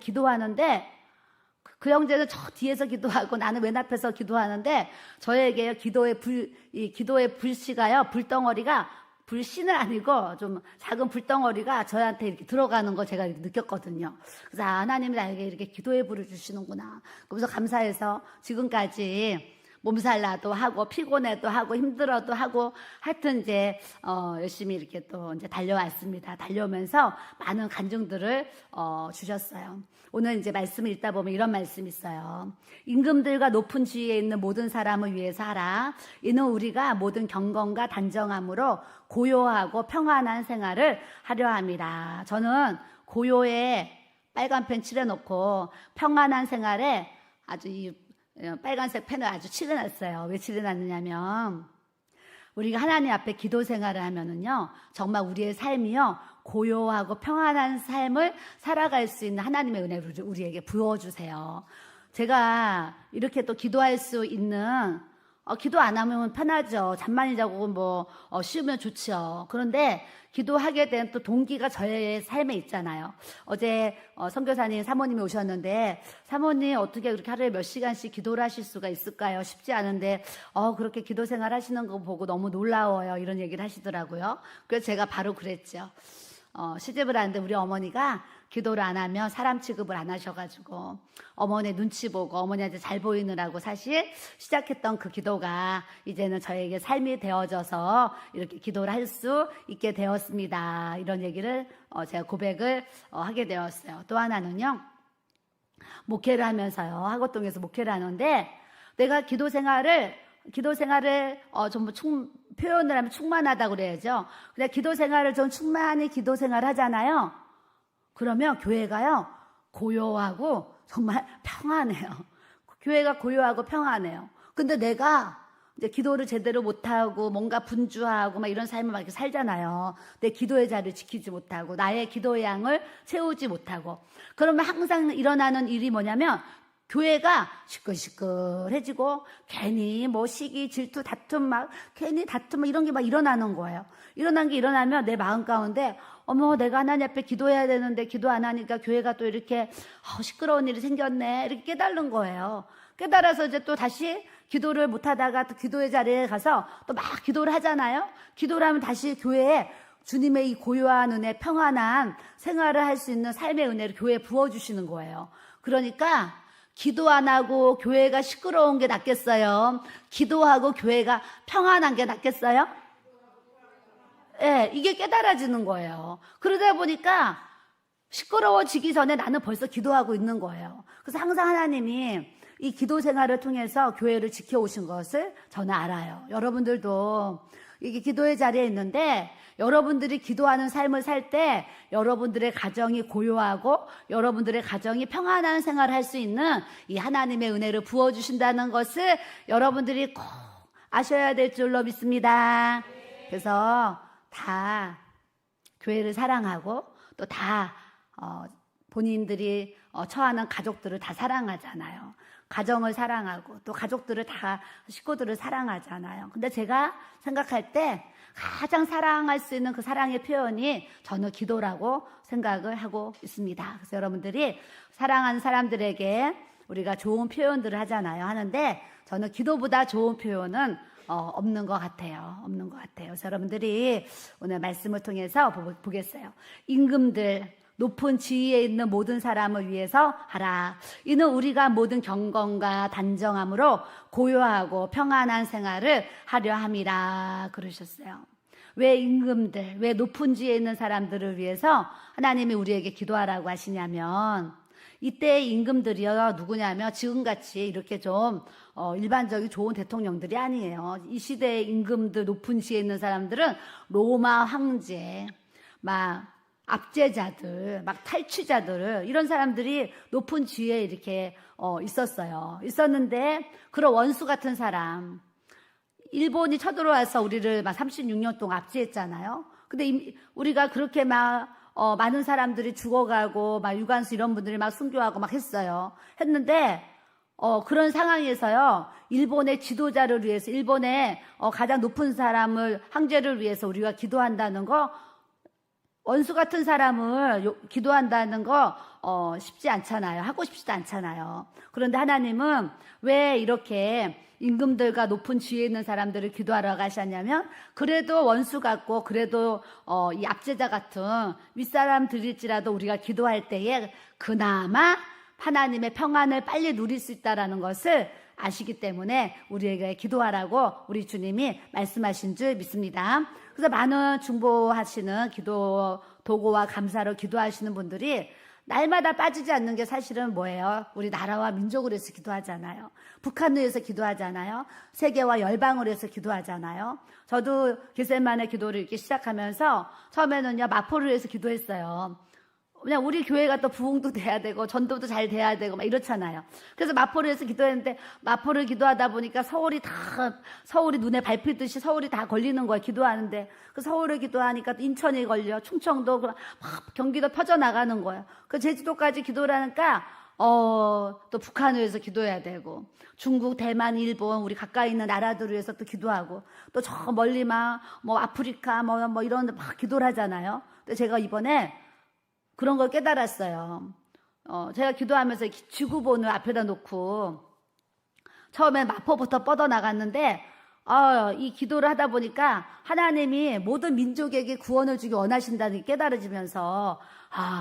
그 형제는 저 뒤에서 기도하고 나는 맨 앞에서 기도하는데 저에게 기도의 불씨가요, 불덩어리가 불씨는 아니고 좀 작은 불덩어리가 저한테 이렇게 들어가는 거 제가 이렇게 느꼈거든요. 그래서 하나님이 나에게 이렇게 기도의 불을 주시는구나. 그래서 감사해서 지금까지 몸살나도 하고 피곤해도 하고 힘들어도 하고 하여튼 이제 열심히 이렇게 또 이제 달려왔습니다. 달려오면서 많은 간증들을 주셨어요. 오늘 이제 말씀을 읽다 보면 이런 말씀이 있어요. 임금들과 높은 지위에 있는 모든 사람을 위해서 하라. 이는 우리가 모든 경건과 단정함으로 고요하고 평안한 생활을 하려 합니다. 저는 고요에 빨간 펜 칠해놓고 평안한 생활에 아주 이 빨간색 펜을 아주 칠해놨어요. 왜 칠해놨느냐면 우리가 하나님 앞에 기도 생활을 하면은요 정말 우리의 삶이요 고요하고 평안한 삶을 살아갈 수 있는 하나님의 은혜를 우리에게 부어주세요. 제가 이렇게 또 기도할 수 있는 기도 안 하면 편하죠. 잠만이 자고 쉬우면 좋죠. 그런데 기도하게 된 또 동기가 저의 삶에 있잖아요. 어제 선교사님 사모님이 오셨는데 사모님 어떻게 그렇게 하루에 몇 시간씩 기도를 하실 수가 있을까요? 쉽지 않은데 그렇게 기도 생활 하시는 거 보고 너무 놀라워요. 이런 얘기를 하시더라고요. 그래서 제가 바로 그랬죠. 시집을 하는데 우리 어머니가 기도를 안 하면 사람 취급을 안 하셔가지고 어머니 눈치 보고 어머니한테 잘 보이느라고 사실 시작했던 그 기도가 이제는 저에게 삶이 되어져서 이렇게 기도를 할 수 있게 되었습니다. 이런 얘기를 제가 고백을 하게 되었어요. 또 하나는요, 목회를 하면서요, 하곡동에서 목회를 하는데 내가 기도 생활을 전부 표현을 하면 충만하다고 그래야죠. 근데 기도 생활을 좀 충만히 기도 생활 하잖아요. 그러면 교회가요 고요하고 정말 평안해요. 교회가 고요하고 평안해요. 근데 내가 이제 기도를 제대로 못하고 뭔가 분주하고 막 이런 삶을 막 이렇게 살잖아요. 내 기도의 자리를 지키지 못하고 나의 기도의 양을 채우지 못하고 그러면 항상 일어나는 일이 뭐냐면 교회가 시끌시끌해지고 괜히 시기, 질투, 다툼 괜히 다툼 이런 게 막 일어나는 거예요. 일어나면 내 마음 가운데 내가 하나님 앞에 기도해야 되는데 기도 안 하니까 교회가 또 이렇게 시끄러운 일이 생겼네. 이렇게 깨달는 거예요. 깨달아서 이제 또 다시 기도를 못 하다가 또 기도의 자리에 가서 또 막 기도를 하잖아요. 기도를 하면 다시 교회에 주님의 이 고요한 은혜, 평안한 생활을 할 수 있는 삶의 은혜를 교회에 부어주시는 거예요. 그러니까 기도 안 하고 교회가 시끄러운 게 낫겠어요? 기도하고 교회가 평안한 게 낫겠어요? 네, 이게 깨달아지는 거예요. 그러다 보니까 시끄러워지기 전에 나는 벌써 기도하고 있는 거예요. 그래서 항상 하나님이 이 기도 생활을 통해서 교회를 지켜오신 것을 저는 알아요. 여러분들도 이게 기도의 자리에 있는데 여러분들이 기도하는 삶을 살 때 여러분들의 가정이 고요하고 여러분들의 가정이 평안한 생활을 할 수 있는 이 하나님의 은혜를 부어주신다는 것을 여러분들이 꼭 아셔야 될 줄로 믿습니다. 그래서 다 교회를 사랑하고 또 다 본인들이 처하는 가족들을 다 사랑하잖아요. 가정을 사랑하고 또 가족들을 다 식구들을 사랑하잖아요. 근데 제가 생각할 때 가장 사랑할 수 있는 그 사랑의 표현이 저는 기도라고 생각을 하고 있습니다. 그래서 여러분들이 사랑하는 사람들에게 우리가 좋은 표현들을 하는데 저는 기도보다 좋은 표현은 없는 것 같아요. 없는 것 같아요. 그래서 여러분들이 오늘 말씀을 통해서 보겠어요. 임금들, 높은 지위에 있는 모든 사람을 위해서 하라. 이는 우리가 모든 경건과 단정함으로 고요하고 평안한 생활을 하려 함이라 그러셨어요. 왜 임금들, 왜 높은 지위에 있는 사람들을 위해서 하나님이 우리에게 기도하라고 하시냐면, 이때의 임금들이요 누구냐면 지금같이 이렇게 좀 일반적인 좋은 대통령들이 아니에요. 이 시대의 임금들, 높은 지위에 있는 사람들은 로마 황제, 막 압제자들, 막 탈취자들, 이런 사람들이 높은 지위에 이렇게 있었어요. 있었는데 그런 원수 같은 사람, 일본이 쳐들어와서 우리를 막 36년 동안 압제했잖아요. 근데 우리가 그렇게 막 많은 사람들이 죽어가고 막 유관수 이런 분들이 막 순교하고 막 했어요. 했는데 그런 상황에서요, 일본의 지도자를 위해서, 일본의 가장 높은 사람을, 황제를 위해서 우리가 기도한다는 거, 원수 같은 사람을 기도한다는 거 쉽지 않잖아요. 하고 싶지도 않잖아요. 그런데 하나님은 왜 이렇게 임금들과 높은 지위에 있는 사람들을 기도하라고 하셨냐면, 그래도 원수 같고 그래도 이 압제자 같은 윗사람들일지라도 우리가 기도할 때에 그나마 하나님의 평안을 빨리 누릴 수 있다는 것을 아시기 때문에 우리에게 기도하라고 우리 주님이 말씀하신 줄 믿습니다. 그래서 많은 중보하시는 기도 도구와 감사로 기도하시는 분들이 날마다 빠지지 않는 게 사실은 뭐예요? 우리 나라와 민족을 위해서 기도하잖아요. 북한을 위해서 기도하잖아요. 세계와 열방을 위해서 기도하잖아요. 저도 겟세마네 기도를 이렇게 시작하면서 처음에는요, 마포를 위해서 기도했어요. 그냥 우리 교회가 또 부흥도 돼야 되고 전도도 잘 돼야 되고 막 이렇잖아요. 그래서 마포를 위해서 기도했는데, 마포를 기도하다 보니까 서울이 눈에 밟히듯이 서울이 다 걸리는 거예요. 기도하는데 그 서울을 기도하니까 인천이 걸려, 충청도, 막 경기도 퍼져나가는 거예요. 그 제주도까지 기도를 하니까 또 북한을 위해서 기도해야 되고, 중국, 대만, 일본, 우리 가까이 있는 나라들을 위해서 또 기도하고, 또 저 멀리 막 아프리카 뭐 이런 데 막 기도를 하잖아요. 근데 제가 이번에 그런 걸 깨달았어요. 제가 기도하면서 지구본을 앞에다 놓고 처음에 마포부터 뻗어나갔는데, 이 기도를 하다 보니까 하나님이 모든 민족에게 구원을 주기 원하신다는 게 깨달아지면서,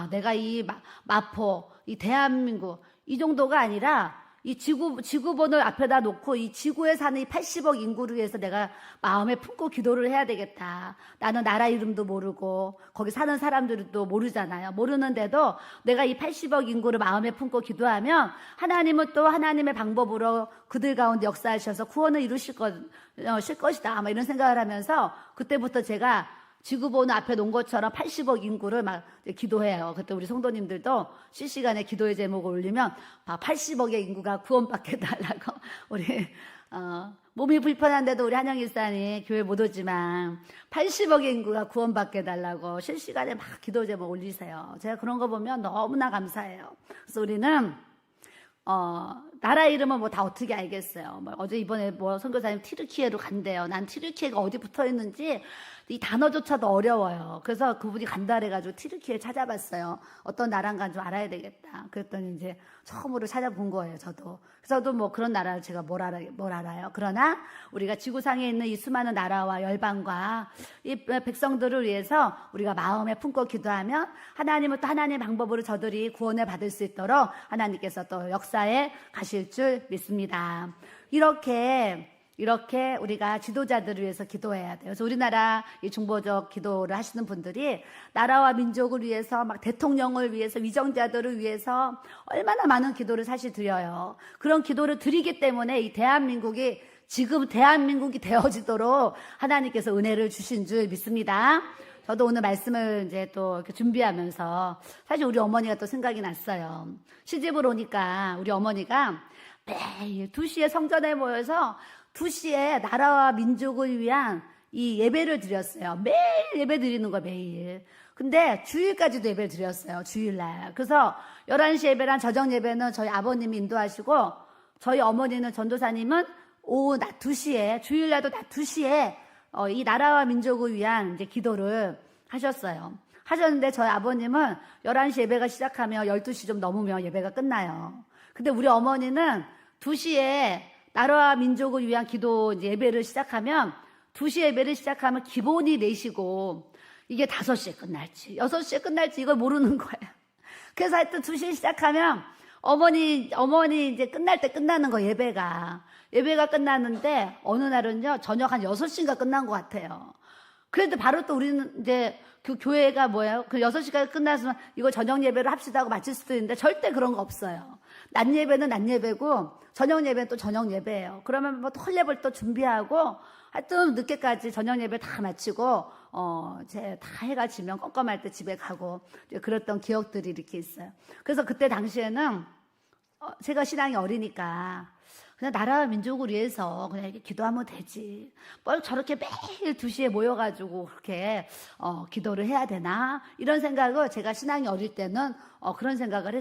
내가 이 마포, 이 대한민국, 이 정도가 아니라 이 지구본을 앞에다 놓고 이 지구에 사는 이 80억 인구를 위해서 내가 마음에 품고 기도를 해야 되겠다. 나는 나라 이름도 모르고 거기 사는 사람들도 모르잖아요. 모르는데도 내가 이 80억 인구를 마음에 품고 기도하면 하나님은 또 하나님의 방법으로 그들 가운데 역사하셔서 구원을 이루실 것이다. 막 이런 생각을 하면서 그때부터 제가 지구본 앞에 놓은 것처럼 80억 인구를 막 기도해요. 그때 우리 성도님들도 실시간에 기도의 제목을 올리면 80억의 인구가 구원받게 달라고. 우리 몸이 불편한데도 우리 한영일산이 교회 못 오지만 80억의 인구가 구원받게 달라고 실시간에 막 기도 제목 올리세요. 제가 그런 거 보면 너무나 감사해요. 그래서 우리는 나라 이름은 다 어떻게 알겠어요. 어제 이번에 선교사님 티르키예로 간대요. 난 티르키예가 어디 붙어 있는지 이 단어조차도 어려워요. 그래서 그분이 간다 그래가지고 티르키예 찾아봤어요. 어떤 나라인가 좀 알아야 되겠다. 그랬더니 이제 처음으로 찾아본 거예요. 저도. 그래서 저도 그런 나라를 제가 뭘 알아요. 그러나 우리가 지구상에 있는 이 수많은 나라와 열방과 이 백성들을 위해서 우리가 마음에 품고 기도하면 하나님은 또 하나님의 방법으로 저들이 구원을 받을 수 있도록 하나님께서 또 역사에 가실 줄 믿습니다. 이렇게 우리가 지도자들을 위해서 기도해야 돼요. 그래서 우리나라 이 중보적 기도를 하시는 분들이 나라와 민족을 위해서, 막 대통령을 위해서, 위정자들을 위해서 얼마나 많은 기도를 사실 드려요. 그런 기도를 드리기 때문에 이 대한민국이 지금 대한민국이 되어지도록 하나님께서 은혜를 주신 줄 믿습니다. 저도 오늘 말씀을 이제 또 이렇게 준비하면서 사실 우리 어머니가 또 생각이 났어요. 시집을 오니까 우리 어머니가 매일 2시에 성전에 모여서 2시에 나라와 민족을 위한 이 예배를 드렸어요. 매일 예배 드리는 거 매일. 근데 주일까지도 예배를 드렸어요. 주일날. 그래서 11시 예배랑 저녁 예배는 저희 아버님이 인도하시고 저희 어머니는 전도사님은 오후 낮 2시에 주일날도 낮 2시에 이 나라와 민족을 위한 이제 기도를 하셨어요. 하셨는데 저희 아버님은 11시 예배가 시작하면 12시 좀 넘으면 예배가 끝나요. 근데 우리 어머니는 2시에 나라와 민족을 위한 기도 이제 예배를 시작하면 2시 예배를 시작하면 기본이 4시고 이게 5시에 끝날지 6시에 끝날지 이걸 모르는 거예요. 그래서 하여튼 2시에 시작하면 어머니 이제 끝날 때 끝나는 거 예배가 끝났는데 어느 날은요 저녁 한 6시인가 끝난 것 같아요. 그래도 바로 또 우리는 이제 그 교회가 뭐예요? 그 6시까지 끝났으면 이거 저녁 예배를 합시다 하고 마칠 수도 있는데 절대 그런 거 없어요. 낮 예배는 낮 예배고 저녁 예배는 또 저녁 예배예요. 그러면 뭐 헐레벌 또 준비하고 하여튼 늦게까지 저녁 예배 다 마치고 이제 다 해가 지면 껌껌할 때 집에 가고 그랬던 기억들이 이렇게 있어요. 그래서 그때 당시에는 제가 신앙이 어리니까 그냥 나라와 민족을 위해서 그냥 이렇게 기도하면 되지. 뭘 저렇게 매일 2시에 모여가지고 그렇게 기도를 해야 되나? 이런 생각을 제가 신앙이 어릴 때는 그런 생각을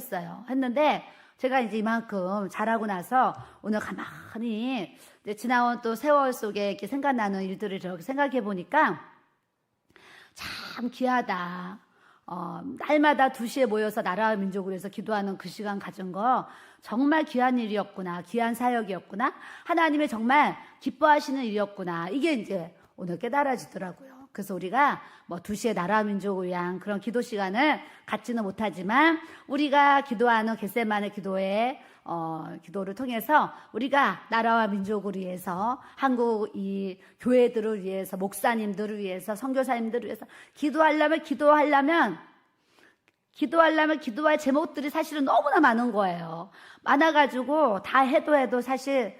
했는데 제가 이제 이만큼 자라고 나서 오늘 가만히 이제 지나온 또 세월 속에 이렇게 생각나는 일들을 이렇게 생각해 보니까 참 귀하다. 날마다 2시에 모여서 나라와 민족을 위해서 기도하는 그 시간 가진 거 정말 귀한 일이었구나. 귀한 사역이었구나. 하나님의 정말 기뻐하시는 일이었구나. 이게 이제 오늘 깨달아지더라고요. 그래서 우리가 뭐 2시에 나라와 민족을 위한 그런 기도 시간을 갖지는 못하지만 우리가 기도하는 겟세마네 기도에 기도를 통해서 우리가 나라와 민족을 위해서 한국 이 교회들을 위해서 목사님들을 위해서 선교사님들을 위해서 기도하려면 기도할 제목들이 사실은 너무나 많은 거예요. 많아가지고 다 해도 사실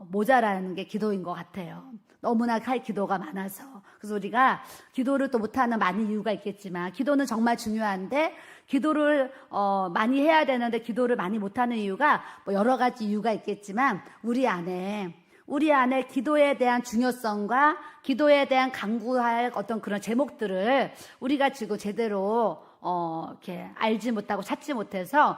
모자라는 게 기도인 것 같아요. 너무나 할 기도가 많아서. 그래서 우리가 기도를 또 못하는 많은 이유가 있겠지만 기도는 정말 중요한데 기도를 많이 해야 되는데 기도를 많이 못하는 이유가 뭐 여러 가지 이유가 있겠지만 우리 안에 기도에 대한 중요성과 기도에 대한 강구할 어떤 그런 제목들을 우리가 지금 제대로 이렇게 알지 못하고 찾지 못해서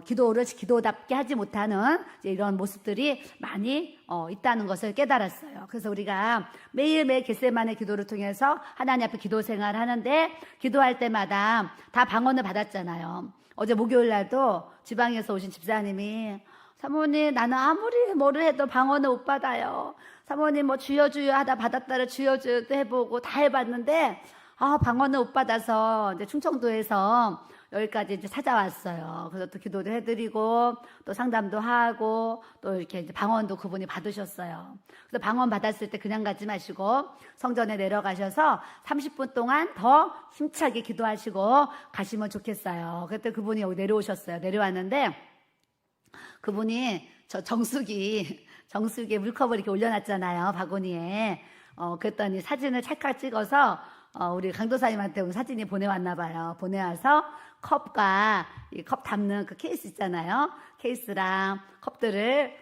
기도를 기도답게 하지 못하는 이런 모습들이 많이 있다는 것을 깨달았어요. 그래서 우리가 매일매일 겟세마네 기도를 통해서 하나님 앞에 기도 생활을 하는데 기도할 때마다 다 방언을 받았잖아요. 어제 목요일 날도 지방에서 오신 집사님이 사모님 나는 아무리 뭐를 해도 방언을 못 받아요. 사모님 뭐 주여 주여 하다 받았다를 주여 주여도 해보고 다 해봤는데 방언을 못 받아서 이제 충청도에서 여기까지 이제 찾아왔어요. 그래서 또 기도도 해드리고 또 상담도 하고 또 이렇게 이제 방언도 그분이 받으셨어요. 그래서 방언 받았을 때 그냥 가지 마시고 성전에 내려가셔서 30분 동안 더 힘차게 기도하시고 가시면 좋겠어요. 그때 그분이 여기 내려오셨어요. 내려왔는데 그분이 저 정수기에 물컵을 이렇게 올려놨잖아요. 바구니에. 그랬더니 사진을 찰칵 찍어서 우리 강도사님한테 온 사진이 보내왔나 봐요. 보내와서 컵과 이 컵 담는 그 케이스 있잖아요. 케이스랑 컵들을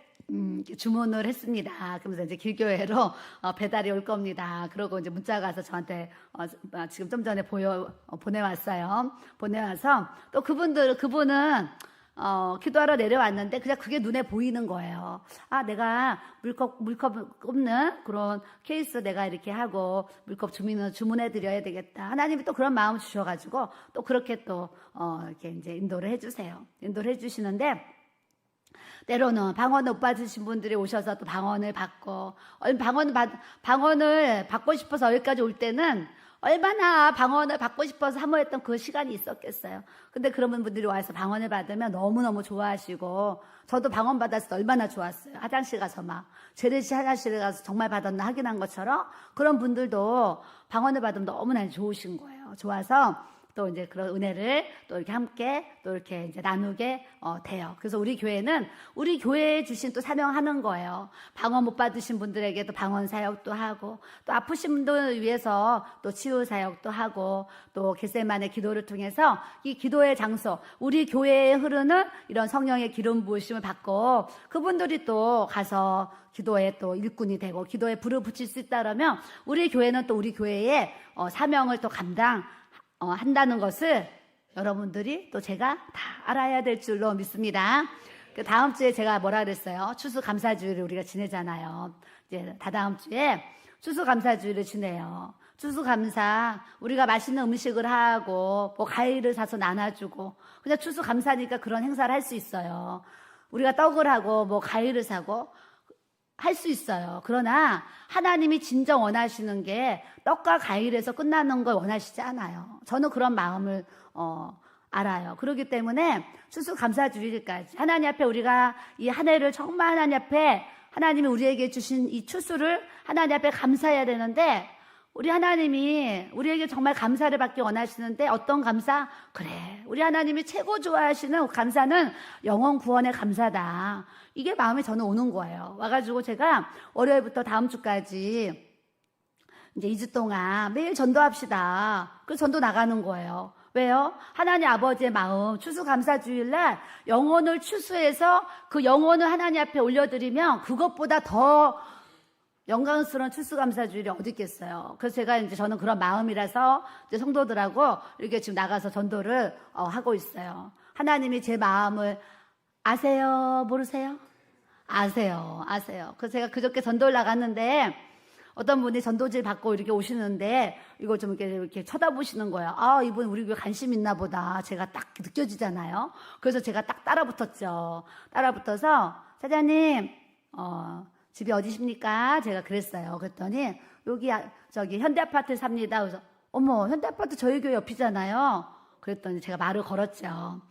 주문을 했습니다. 그러면서 이제 길교회로 배달이 올 겁니다. 그러고 이제 문자가 와서 저한테 지금 좀 전에 보내왔어요. 보내와서 또 그분은 기도하러 내려왔는데 그냥 그게 눈에 보이는 거예요. 내가 물컵 꼽는 그런 케이스 내가 이렇게 하고 물컵 주문해 드려야 되겠다. 하나님이 또 그런 마음 주셔가지고 또 그렇게 또 이렇게 이제 인도를 해주세요. 인도를 해주시는데 때로는 방언을 못 받으신 분들이 오셔서 또 방언을 받고 방언을 받고 싶어서 여기까지 올 때는 얼마나 방언을 받고 싶어서 사모했던 그 시간이 있었겠어요. 근데 그런 분들이 와서 방언을 받으면 너무너무 좋아하시고 저도 방언 받았을 때 얼마나 좋았어요. 화장실 가서 막 재래시 화장실에 가서 정말 받았나 확인한 것처럼 그런 분들도 방언을 받으면 너무나 좋으신 거예요. 좋아서 또 이제 그런 은혜를 또 이렇게 함께 또 이렇게 이제 나누게 돼요. 그래서 우리 교회는 우리 교회에 주신 또 사명하는 거예요. 방언 못 받으신 분들에게도 방언 사역도 하고 또 아프신 분들을 위해서 또 치유 사역도 하고 또 겟세마네 기도를 통해서 이 기도의 장소 우리 교회에 흐르는 이런 성령의 기름 부으심을 받고 그분들이 또 가서 기도에 또 일꾼이 되고 기도에 불을 붙일 수 있다라면 우리 교회는 또 우리 교회의 사명을 또 한다는 것을 여러분들이 또 제가 다 알아야 될 줄로 믿습니다. 그 다음 주에 제가 뭐라 그랬어요? 추수감사주의를 우리가 지내잖아요. 이제 다다음 주에 추수감사주의를 지내요. 추수감사, 우리가 맛있는 음식을 하고 뭐 과일을 사서 나눠주고 그냥 추수감사니까 그런 행사를 할 수 있어요. 우리가 떡을 하고 뭐 과일을 사고 할 수 있어요. 그러나 하나님이 진정 원하시는 게 떡과 과일에서 끝나는 걸 원하시지 않아요. 저는 그런 마음을 알아요. 그렇기 때문에 추수감사주일까지 하나님 앞에 우리가 이 한 해를 정말 하나님 앞에 하나님이 우리에게 주신 이 추수를 하나님 앞에 감사해야 되는데 우리 하나님이 우리에게 정말 감사를 받기 원하시는데 어떤 감사? 그래, 우리 하나님이 최고 좋아하시는 감사는 영혼 구원의 감사다. 이게 마음에 저는 오는 거예요. 와가지고 제가 월요일부터 다음 주까지 이제 2주 동안 매일 전도합시다. 그 전도 나가는 거예요. 왜요? 하나님 아버지의 마음, 추수감사주일날 영혼을 추수해서 그 영혼을 하나님 앞에 올려드리면 그것보다 더 영광스러운 추수감사주일이 어디 있겠어요. 그래서 저는 그런 마음이라서 이제 성도들하고 이렇게 지금 나가서 전도를 하고 있어요. 하나님이 제 마음을 아세요? 모르세요? 아세요. 그래서 제가 그저께 전도를 나갔는데 어떤 분이 전도지를 받고 이렇게 오시는데 이걸 좀 이렇게 쳐다보시는 거예요. 아, 이분 우리 교회 관심 있나 보다. 제가 딱 느껴지잖아요. 그래서 제가 딱 따라붙었죠. 따라붙어서 사장님, 집이 어디십니까? 제가 그랬어요. 그랬더니 여기 저기 현대아파트에 삽니다. 그래서 어머, 현대아파트 저희 교회 옆이잖아요. 그랬더니 제가 말을 걸었죠.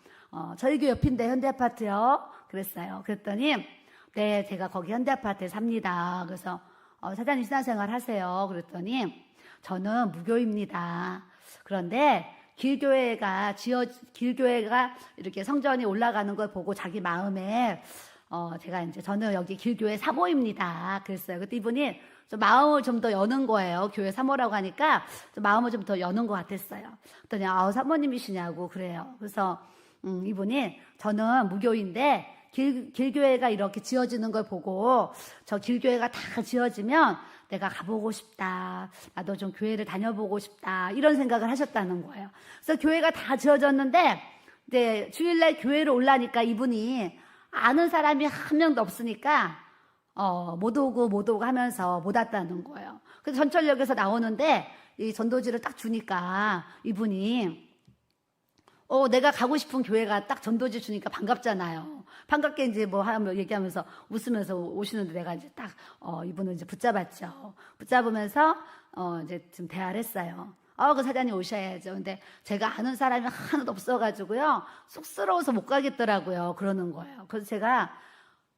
저희 교회 옆인데 현대아파트요? 그랬어요. 그랬더니 네, 제가 거기 현대아파트에 삽니다. 그래서 사장님 신앙생활 하세요. 그랬더니 저는 무교입니다. 그런데 길교회가 이렇게 성전이 올라가는 걸 보고 자기 마음에 저는 여기 길교회 사모입니다. 그랬어요. 그때 이분이 좀 마음을 좀 더 여는 거예요. 교회 사모라고 하니까 좀 마음을 좀 더 여는 것 같았어요. 그랬더니 사모님이시냐고 그래요. 그래서 이분이 저는 무교인데 길교회가 이렇게 지어지는 걸 보고 저 길교회가 다 지어지면 내가 가보고 싶다. 나도 좀 교회를 다녀보고 싶다. 이런 생각을 하셨다는 거예요. 그래서 교회가 다 지어졌는데 이제 주일날 교회를 올라니까 이분이 아는 사람이 한 명도 없으니까 못 오고 하면서 못 왔다는 거예요. 그래서 전철역에서 나오는데 이 전도지를 딱 주니까 이분이 내가 가고 싶은 교회가 딱 전도지 주니까 반갑잖아요. 반갑게 이제 뭐 하면 얘기하면서 웃으면서 오시는데 내가 이제 딱 이분을 이제 붙잡았죠. 붙잡으면서 이제 좀 대화를 했어요. 그 사장님 오셔야죠. 근데 제가 아는 사람이 하나도 없어가지고요. 쑥스러워서 못 가겠더라고요. 그러는 거예요. 그래서 제가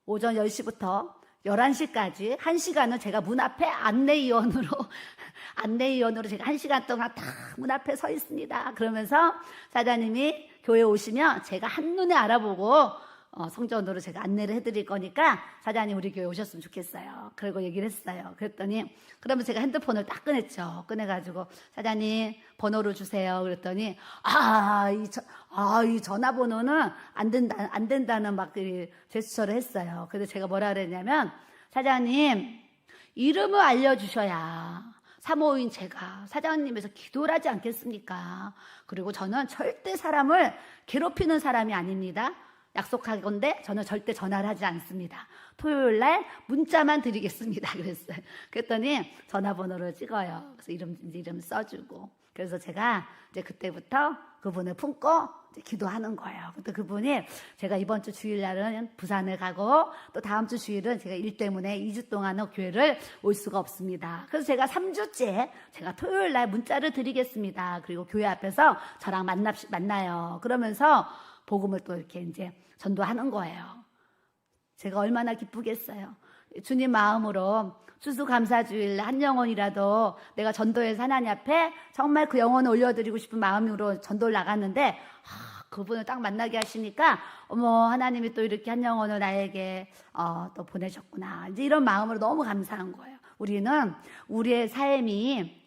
오전 10시부터 11시까지 1시간은 제가 문 앞에 안내위원으로 제가 1시간 동안 다 문 앞에 서 있습니다. 그러면서 사장님이 교회 오시면 제가 한눈에 알아보고 성전으로 제가 안내를 해드릴 거니까 사장님 우리 교회 오셨으면 좋겠어요. 그리고 얘기를 했어요. 그랬더니 그러면 제가 핸드폰을 딱 꺼냈죠. 꺼내가지고 사장님 번호를 주세요. 그랬더니 이 전화번호는 안 된다는 막 제스처를 했어요. 그래서 제가 뭐라 그랬냐면 사장님 이름을 알려주셔야 사모인 제가 사장님에서 기도를 하지 않겠습니까? 그리고 저는 절대 사람을 괴롭히는 사람이 아닙니다. 약속할 건데 저는 절대 전화를 하지 않습니다. 토요일 날 문자만 드리겠습니다. 그랬어요. 그랬더니 전화번호를 찍어요. 그래서 이름 써주고. 그래서 제가 이제 그때부터 그분을 품고 이제 기도하는 거예요. 그때 그분이 제가 이번 주 주일날은 부산을 가고 또 다음 주 주일은 제가 일 때문에 2주 동안은 교회를 올 수가 없습니다. 그래서 제가 3주째 제가 토요일 날 문자를 드리겠습니다. 그리고 교회 앞에서 저랑 만나요. 그러면서 복음을 또 이렇게 이제 전도하는 거예요. 제가 얼마나 기쁘겠어요. 주님 마음으로 추수감사주일 한 영혼이라도 내가 전도해서 하나님 앞에 정말 그 영혼을 올려드리고 싶은 마음으로 전도를 나갔는데 그분을 딱 만나게 하시니까 어머 하나님이 또 이렇게 한 영혼을 나에게 또 보내셨구나. 이제 이런 마음으로 너무 감사한 거예요. 우리는 우리의 삶이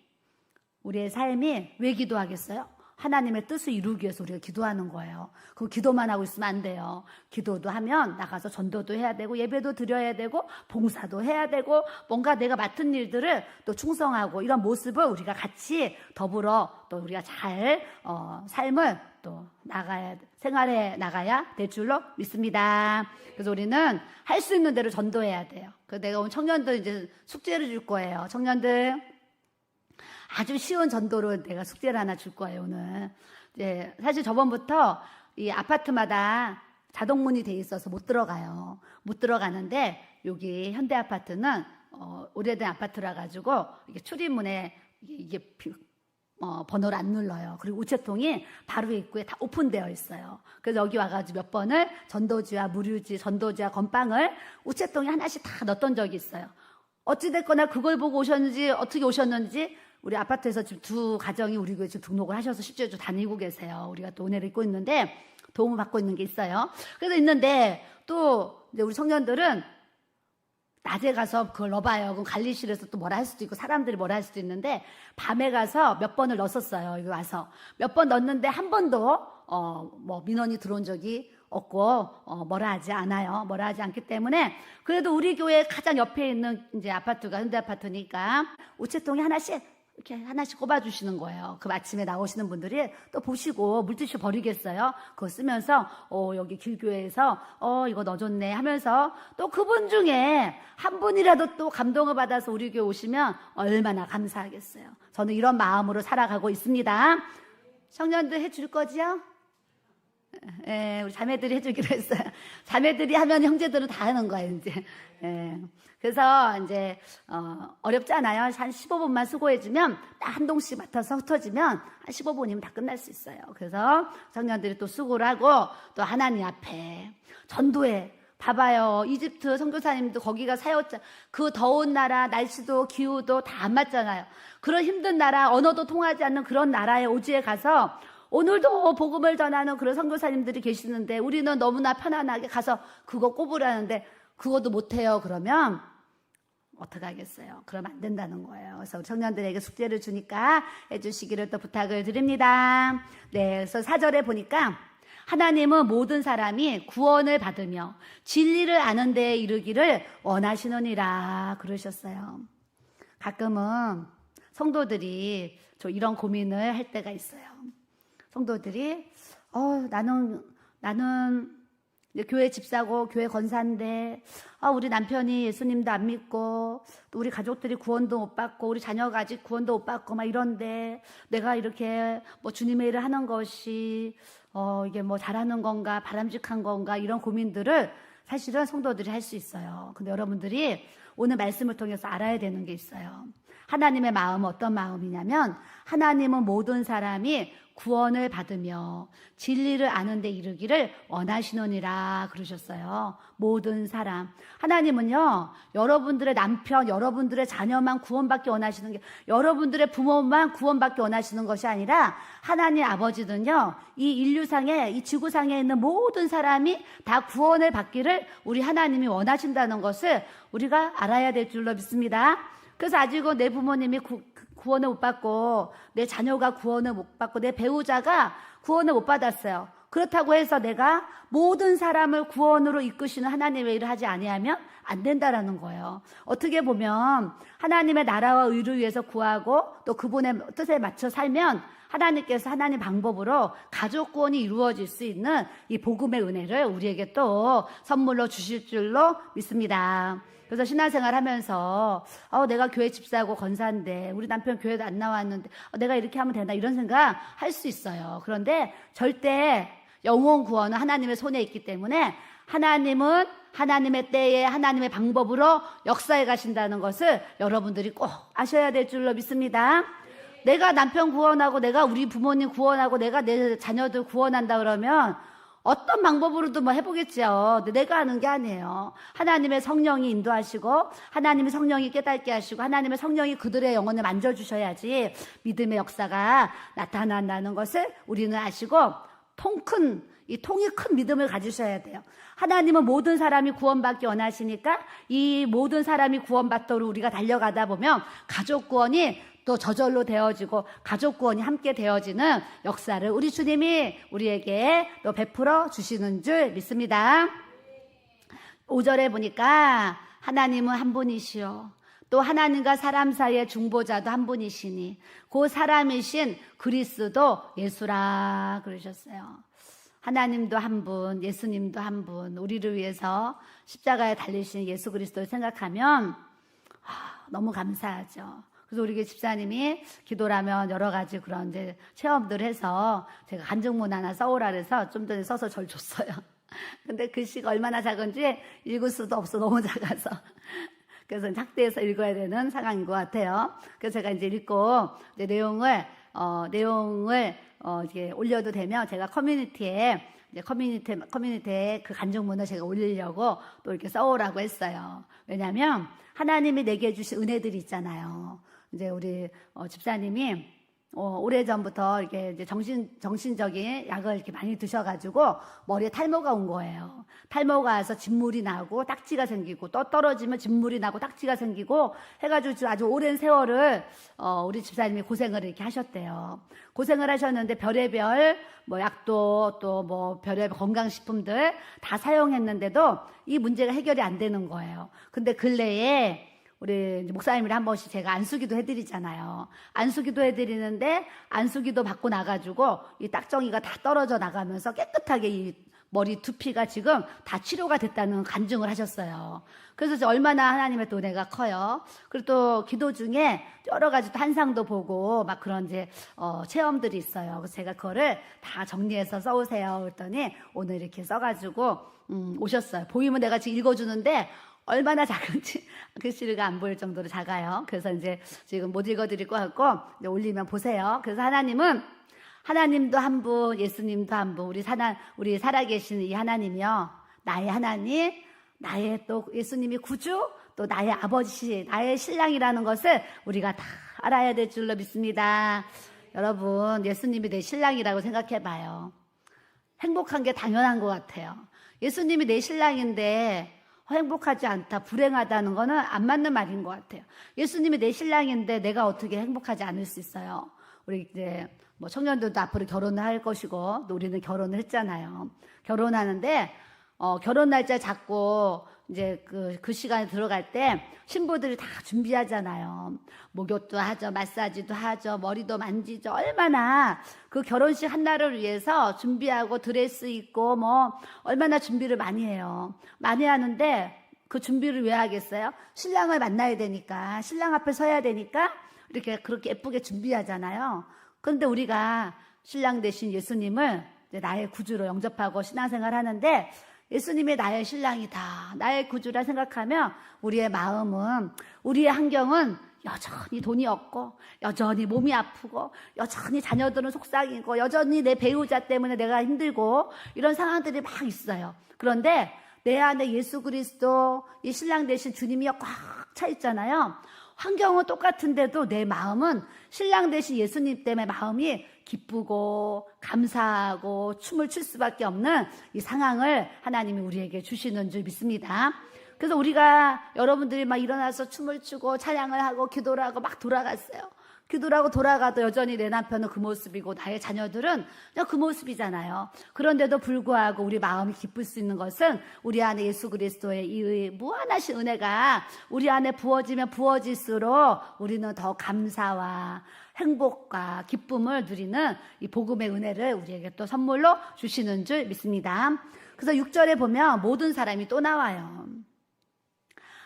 왜 기도하겠어요? 하나님의 뜻을 이루기 위해서 우리가 기도하는 거예요. 그 기도만 하고 있으면 안 돼요. 기도도 하면 나가서 전도도 해야 되고 예배도 드려야 되고 봉사도 해야 되고 뭔가 내가 맡은 일들을 또 충성하고 이런 모습을 우리가 같이 더불어 또 우리가 잘 삶을 또 생활해 나가야 될 줄로 믿습니다. 그래서 우리는 할 수 있는 대로 전도해야 돼요. 그래서 내가 오늘 청년들 이제 숙제를 줄 거예요. 청년들 아주 쉬운 전도로 내가 숙제를 하나 줄 거예요, 오늘. 예, 사실 저번부터 이 아파트마다 자동문이 돼 있어서 못 들어가요. 못 들어가는데 여기 현대 아파트는 오래된 아파트라 가지고 이게 출입문에 이게 번호를 안 눌러요. 그리고 우체통이 바로 입구에 다 오픈되어 있어요. 그래서 여기 와가지고 몇 번을 전도지와 무료지, 전도지와 건빵을 우체통에 하나씩 다 넣었던 적이 있어요. 어찌됐거나 그걸 보고 오셨는지 어떻게 오셨는지 우리 아파트에서 지금 두 가정이 우리 교회 지금 등록을 하셔서 실제로 다니고 계세요. 우리가 또 은혜를 입고 있는데 도움을 받고 있는 게 있어요. 그래서 있는데 또 이제 우리 청년들은 낮에 가서 그걸 넣어봐요. 그럼 관리실에서 또 뭐라 할 수도 있고 사람들이 뭐라 할 수도 있는데 밤에 가서 몇 번을 넣었었어요. 여기 와서 몇 번 넣었는데 한 번도 뭐 민원이 들어온 적이 없고 뭐라 하지 않아요. 뭐라 하지 않기 때문에 그래도 우리 교회 가장 옆에 있는 이제 아파트가 현대 아파트니까 우체통에 이렇게 하나씩 꼽아주시는 거예요. 그 아침에 나오시는 분들이 또 보시고 물티슈 버리겠어요. 그거 쓰면서 여기 길교회에서 이거 넣어줬네 하면서 또 그분 중에 한 분이라도 또 감동을 받아서 우리 교회 오시면 얼마나 감사하겠어요. 저는 이런 마음으로 살아가고 있습니다. 청년들 해줄 거지요? 예, 우리 자매들이 해주기로 했어요. 자매들이 하면 형제들은 다 하는 거예요, 이제. 예. 그래서 이제 어렵지 않아요. 한 15분만 수고해주면 딱 한 동씩 맡아서 흩어지면 한 15분이면 다 끝날 수 있어요. 그래서 청년들이 또 수고를 하고 또 하나님 앞에 전도해. 봐봐요. 이집트 선교사님도 거기가 사역자, 그 더운 나라, 날씨도 기후도 다 안 맞잖아요. 그런 힘든 나라, 언어도 통하지 않는 그런 나라의 오지에 가서 오늘도 복음을 전하는 그런 선교사님들이 계시는데 우리는 너무나 편안하게 가서 그거 꼽으라는데 그것도 못해요. 그러면 어떡하겠어요? 그러면 안 된다는 거예요. 그래서 청년들에게 숙제를 주니까 해주시기를 또 부탁을 드립니다. 네, 그래서 4절에 보니까 하나님은 모든 사람이 구원을 받으며 진리를 아는 데에 이르기를 원하시느니라 그러셨어요. 가끔은 성도들이 저 이런 고민을 할 때가 있어요. 성도들이 나는 이제 교회 집사고 교회 권사인데 우리 남편이 예수님도 안 믿고 또 우리 가족들이 구원도 못 받고 우리 자녀가 아직 구원도 못 받고 막 이런데 내가 이렇게 뭐 주님의 일을 하는 것이 이게 뭐 잘하는 건가 바람직한 건가 이런 고민들을 사실은 성도들이 할 수 있어요. 근데 여러분들이 오늘 말씀을 통해서 알아야 되는 게 있어요. 하나님의 마음은 어떤 마음이냐면 하나님은 모든 사람이 구원을 받으며 진리를 아는 데 이르기를 원하시느니라 그러셨어요. 모든 사람. 하나님은요, 여러분들의 남편, 여러분들의 자녀만 구원받기 원하시는 게, 여러분들의 부모만 구원받기 원하시는 것이 아니라 하나님 아버지는요, 이 인류상에, 이 지구상에 있는 모든 사람이 다 구원을 받기를 우리 하나님이 원하신다는 것을 우리가 알아야 될 줄로 믿습니다. 그래서 아직은 내 부모님이 구원을 못 받고 내 자녀가 구원을 못 받고 내 배우자가 구원을 못 받았어요. 그렇다고 해서 내가 모든 사람을 구원으로 이끄시는 하나님의 일을 하지 아니하면 안 된다라는 거예요. 어떻게 보면 하나님의 나라와 의를 위해서 구하고 또 그분의 뜻에 맞춰 살면 하나님께서 하나님 방법으로 가족 구원이 이루어질 수 있는 이 복음의 은혜를 우리에게 또 선물로 주실 줄로 믿습니다. 그래서 신앙생활 하면서 내가 교회 집사고 권사인데 우리 남편 교회도 안 나왔는데 내가 이렇게 하면 되나 이런 생각 할 수 있어요. 그런데 절대 영혼 구원은 하나님의 손에 있기 때문에 하나님은 하나님의 때에 하나님의 방법으로 역사해 가신다는 것을 여러분들이 꼭 아셔야 될 줄로 믿습니다. 내가 남편 구원하고 내가 우리 부모님 구원하고 내가 내 자녀들 구원한다 그러면 어떤 방법으로도 뭐 해보겠죠. 내가 하는 게 아니에요. 하나님의 성령이 인도하시고 하나님의 성령이 깨닫게 하시고 하나님의 성령이 그들의 영혼을 만져주셔야지 믿음의 역사가 나타난다는 것을 우리는 아시고 통이 큰 믿음을 가지셔야 돼요. 하나님은 모든 사람이 구원받기 원하시니까 이 모든 사람이 구원받도록 우리가 달려가다 보면 가족 구원이 또 저절로 되어지고 가족 구원이 함께 되어지는 역사를 우리 주님이 우리에게 또 베풀어 주시는 줄 믿습니다. 5절에 보니까 하나님은 한 분이시요 또 하나님과 사람 사이의 중보자도 한 분이시니 그 사람이신 그리스도 예수라 그러셨어요. 하나님도 한 분, 예수님도 한 분, 우리를 위해서 십자가에 달리신 예수 그리스도를 생각하면 너무 감사하죠. 그래서 우리 집사님이 기도라면 여러 가지 그런 이제 체험들을 해서 제가 간증문 하나 써오라 그래서 좀 전에 써서 절 줬어요. 근데 글씨가 얼마나 작은지 읽을 수도 없어. 너무 작아서. 그래서 확대해서 읽어야 되는 상황인 것 같아요. 그래서 제가 이제 읽고 이제 내용을 이렇게 올려도 되면 제가 커뮤니티에 그 간증문을 제가 올리려고 또 이렇게 써오라고 했어요. 왜냐하면 하나님이 내게 주신 은혜들이 있잖아요. 이제 우리 집사님이 오래전부터 이렇게 이제 정신적인 약을 이렇게 많이 드셔가지고 머리에 탈모가 온 거예요. 탈모가 와서 진물이 나고 딱지가 생기고 또 떨어지면 진물이 나고 딱지가 생기고 해가지고 아주 오랜 세월을 우리 집사님이 고생을 이렇게 하셨대요. 고생을 하셨는데 별의별 약도 또 별의별 건강식품들 다 사용했는데도 이 문제가 해결이 안 되는 거예요. 근데 근래에 우리 목사님이랑 한 번씩 제가 안수기도 해드리잖아요. 안수기도 해드리는데 안수기도 받고 나가지고 이 딱정이가 다 떨어져 나가면서 깨끗하게 이 머리 두피가 지금 다 치료가 됐다는 간증을 하셨어요. 그래서 얼마나 하나님의 또 은혜가 커요. 그리고 또 기도 중에 여러 가지 또 환상도 보고 막 그런 이제 체험들이 있어요. 그래서 제가 그거를 다 정리해서 써오세요. 그랬더니 오늘 이렇게 써가지고 오셨어요. 보이면 내가 지금 읽어주는데 얼마나 작은지 글씨가 안 보일 정도로 작아요. 그래서 이제 지금 못 읽어드릴 것 같고 이제 올리면 보세요. 그래서 하나님도 한 분, 예수님도 한 분, 우리 살아계신 이 하나님이요, 나의 하나님, 나의 또 예수님이 구주, 또 나의 아버지, 나의 신랑이라는 것을 우리가 다 알아야 될 줄로 믿습니다. 여러분, 예수님이 내 신랑이라고 생각해봐요. 행복한 게 당연한 것 같아요. 예수님이 내 신랑인데 행복하지 않다, 불행하다는 거는 안 맞는 말인 것 같아요. 예수님이 내 신랑인데 내가 어떻게 행복하지 않을 수 있어요? 우리 이제 청년들도 앞으로 결혼을 할 것이고, 또 우리는 결혼을 했잖아요. 결혼하는데, 결혼 날짜 잡고, 이제 그 시간에 들어갈 때, 신부들이 다 준비하잖아요. 목욕도 하죠, 마사지도 하죠, 머리도 만지죠. 얼마나 그 결혼식 한 날을 위해서 준비하고 드레스 입고, 얼마나 준비를 많이 해요. 많이 하는데, 그 준비를 왜 하겠어요? 신랑을 만나야 되니까, 신랑 앞에 서야 되니까, 이렇게 그렇게 예쁘게 준비하잖아요. 그런데 우리가 신랑 대신 예수님을 이제 나의 구주로 영접하고 신앙생활 하는데, 예수님이 나의 신랑이다, 나의 구주라 생각하면 우리의 마음은, 우리의 환경은 여전히 돈이 없고, 여전히 몸이 아프고, 여전히 자녀들은 속상이고, 여전히 내 배우자 때문에 내가 힘들고, 이런 상황들이 막 있어요. 그런데 내 안에 예수 그리스도, 이 신랑 되신 주님이 꽉 차 있잖아요. 환경은 똑같은데도 내 마음은 신랑 되신 예수님 때문에 마음이 기쁘고 감사하고 춤을 출 수밖에 없는 이 상황을 하나님이 우리에게 주시는 줄 믿습니다. 그래서 우리가 여러분들이 막 일어나서 춤을 추고 찬양을 하고 기도를 하고 막 돌아갔어요. 기도를 하고 돌아가도 여전히 내 남편은 그 모습이고 나의 자녀들은 그냥 그 모습이잖아요. 그런데도 불구하고 우리 마음이 기쁠 수 있는 것은 우리 안에 예수 그리스도의 이 무한하신 은혜가 우리 안에 부어지면 부어질수록 우리는 더 감사와 행복과 기쁨을 누리는 이 복음의 은혜를 우리에게 또 선물로 주시는 줄 믿습니다. 그래서 6절에 보면 모든 사람이 또 나와요.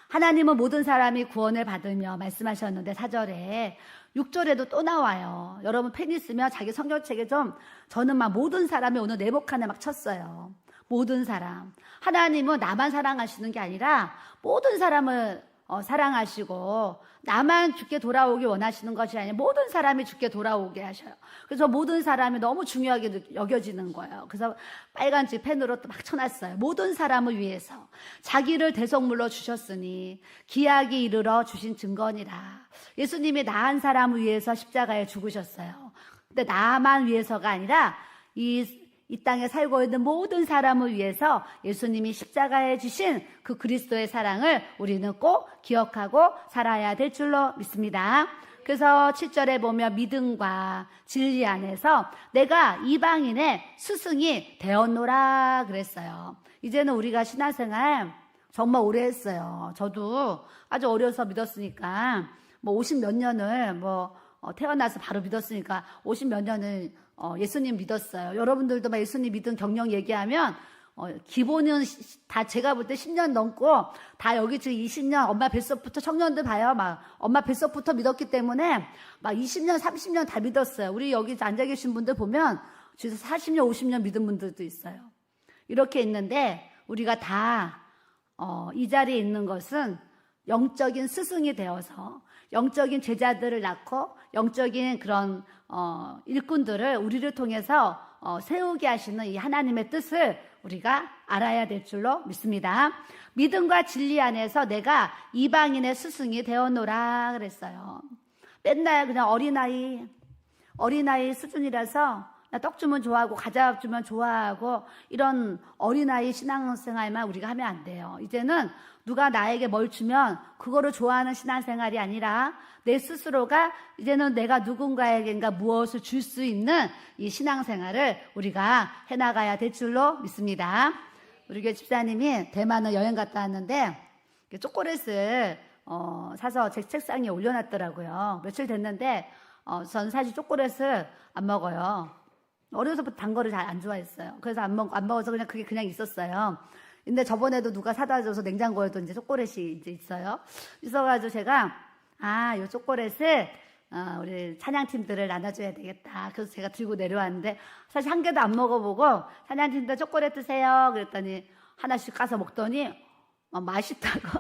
하나님은 모든 사람이 구원을 받으며 말씀하셨는데 4절에 6절에도 또 나와요. 여러분 펜 있으면 자기 성경책에 저는 막 모든 사람이 오늘 내복칸에 막 쳤어요. 모든 사람. 하나님은 나만 사랑하시는 게 아니라 모든 사람을 사랑하시고 나만 죽게 돌아오기 원하시는 것이 아니라 모든 사람이 죽게 돌아오게 하셔요. 그래서 모든 사람이 너무 중요하게 여겨지는 거예요. 그래서 빨간지 펜으로 또 막 쳐놨어요. 모든 사람을 위해서 자기를 대속물로 주셨으니 기약이 이르러 주신 증거니라. 예수님이 나 한 사람을 위해서 십자가에 죽으셨어요. 근데 나만 위해서가 아니라 이 땅에 살고 있는 모든 사람을 위해서 예수님이 십자가에 주신 그 그리스도의 사랑을 우리는 꼭 기억하고 살아야 될 줄로 믿습니다. 그래서 7절에 보면 믿음과 진리 안에서 내가 이방인의 스승이 되었노라 그랬어요. 이제는 우리가 신앙생활 정말 오래 했어요. 저도 아주 어려서 믿었으니까 뭐 50 몇 년을 태어나서 바로 믿었으니까 50 몇 년을 예수님 믿었어요. 여러분들도 막 예수님 믿은 경력 얘기하면 기본은 다 제가 볼 때 10년 넘고 다 여기 지금 20년 엄마 뱃속부터 청년들 봐요. 막 엄마 뱃속부터 믿었기 때문에 막 20년, 30년 다 믿었어요. 우리 여기 앉아 계신 분들 보면 진짜 40년, 50년 믿은 분들도 있어요. 이렇게 있는데 우리가 다 이 자리에 있는 것은 영적인 스승이 되어서 영적인 제자들을 낳고 영적인 그런 일꾼들을 우리를 통해서 세우게 하시는 이 하나님의 뜻을 우리가 알아야 될 줄로 믿습니다. 믿음과 진리 안에서 내가 이방인의 스승이 되어노라 그랬어요. 맨날 그냥 어린아이 수준이라서 떡 주면 좋아하고 과자 주면 좋아하고 이런 어린아이 신앙생활만 우리가 하면 안 돼요. 이제는 누가 나에게 뭘 주면 그거를 좋아하는 신앙생활이 아니라 내 스스로가 이제는 내가 누군가에겐가 무엇을 줄 수 있는 이 신앙생활을 우리가 해나가야 될 줄로 믿습니다. 우리 교회 집사님이 대만을 여행 갔다 왔는데 초콜릿을 사서 제 책상에 올려놨더라고요. 며칠 됐는데 전 사실 초콜릿을 안 먹어요. 어려서부터 단 거를 잘 안 좋아했어요. 그래서 안 먹어서 그냥 그게 그냥 있었어요. 근데 저번에도 누가 사다 줘서 냉장고에도 이제 초콜릿이 이제 있어요. 있어가지고 제가 요 초콜릿을 우리 찬양팀들을 나눠줘야 되겠다. 그래서 제가 들고 내려왔는데 사실 한 개도 안 먹어보고 찬양팀들 초콜릿 드세요. 그랬더니 하나씩 까서 먹더니 맛있다고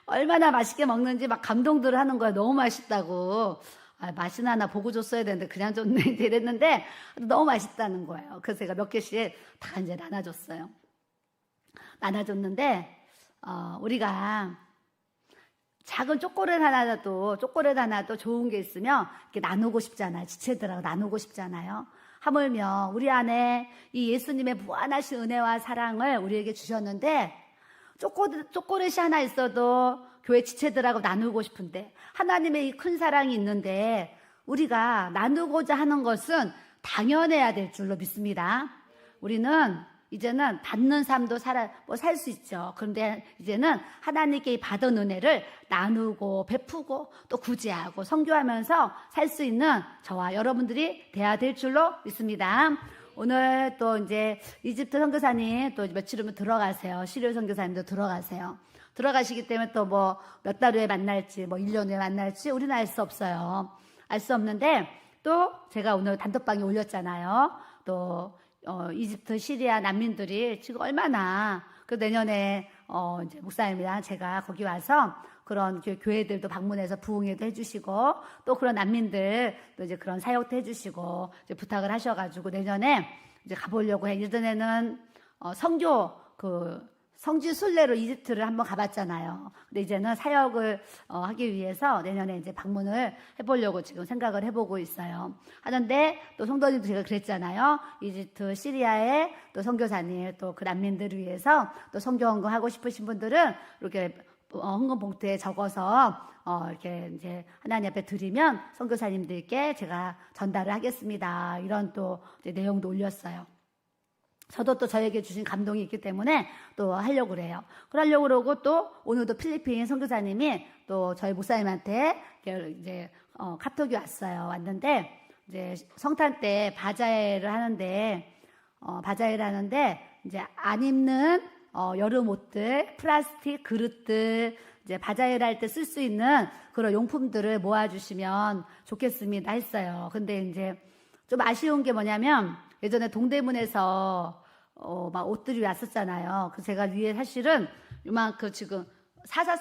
얼마나 맛있게 먹는지 막 감동들을 하는 거예요. 너무 맛있다고. 맛이나 하나 보고 줬어야 되는데 그냥 줬네 이랬는데 너무 맛있다는 거예요. 그래서 제가 몇 개씩 다 이제 나눠줬어요. 나눠줬는데 우리가 작은 초콜릿 하나도 좋은 게 있으면 이렇게 나누고 싶잖아요. 지체들하고 나누고 싶잖아요. 하물며 우리 안에 이 예수님의 무한하신 은혜와 사랑을 우리에게 주셨는데 초콜릿이 하나 있어도 교회 지체들하고 나누고 싶은데 하나님의 이 큰 사랑이 있는데 우리가 나누고자 하는 것은 당연해야 될 줄로 믿습니다. 우리는 이제는 받는 삶도 살 수 있죠. 그런데 이제는 하나님께 받은 은혜를 나누고 베푸고 또 구제하고 선교하면서 살 수 있는 저와 여러분들이 돼야 될 줄로 믿습니다. 오늘 또 이제 이집트 선교사님 또 며칠 후면 들어가세요. 시리아 선교사님도 들어가세요. 들어가시기 때문에 또 몇 달 후에 만날지 1년 후에 만날지 우리는 알 수 없어요. 알 수 없는데 또 제가 오늘 단톡방에 올렸잖아요. 또 이집트 시리아 난민들이 지금 얼마나 내년에 이제 목사님이랑 제가 거기 와서 그런 교회들도 방문해서 부흥회도 해주시고 또 그런 난민들 또 이제 그런 사역도 해주시고 이제 부탁을 하셔가지고 내년에 이제 가보려고 해. 예전에는 성지 순례로 이집트를 한번 가봤잖아요. 근데 이제는 사역을 하기 위해서 내년에 이제 방문을 해보려고 지금 생각을 해보고 있어요. 하는데 또 성도님도 제가 그랬잖아요. 이집트, 시리아의 또 선교사님 또 그 난민들을 위해서 또 선교 헌금하고 싶으신 분들은 이렇게 헌금 봉투에 적어서 이렇게 이제 하나님 앞에 드리면 선교사님들께 제가 전달을 하겠습니다. 이런 또 이제 내용도 올렸어요. 저도 또 저에게 주신 감동이 있기 때문에 또 하려고 그래요. 그러려고 그러고 또 오늘도 필리핀 선교사님이 또 저희 목사님한테 이제 카톡이 왔는데 이제 성탄 때 바자회를 하는데 이제 안 입는 여름 옷들, 플라스틱 그릇들, 이제 바자회를 할 때 쓸 수 있는 그런 용품들을 모아주시면 좋겠습니다 했어요. 근데 이제 좀 아쉬운 게 뭐냐면 예전에 동대문에서 막 옷들이 왔었잖아요. 그래서 제가 위에 사실은 요만큼 지금 44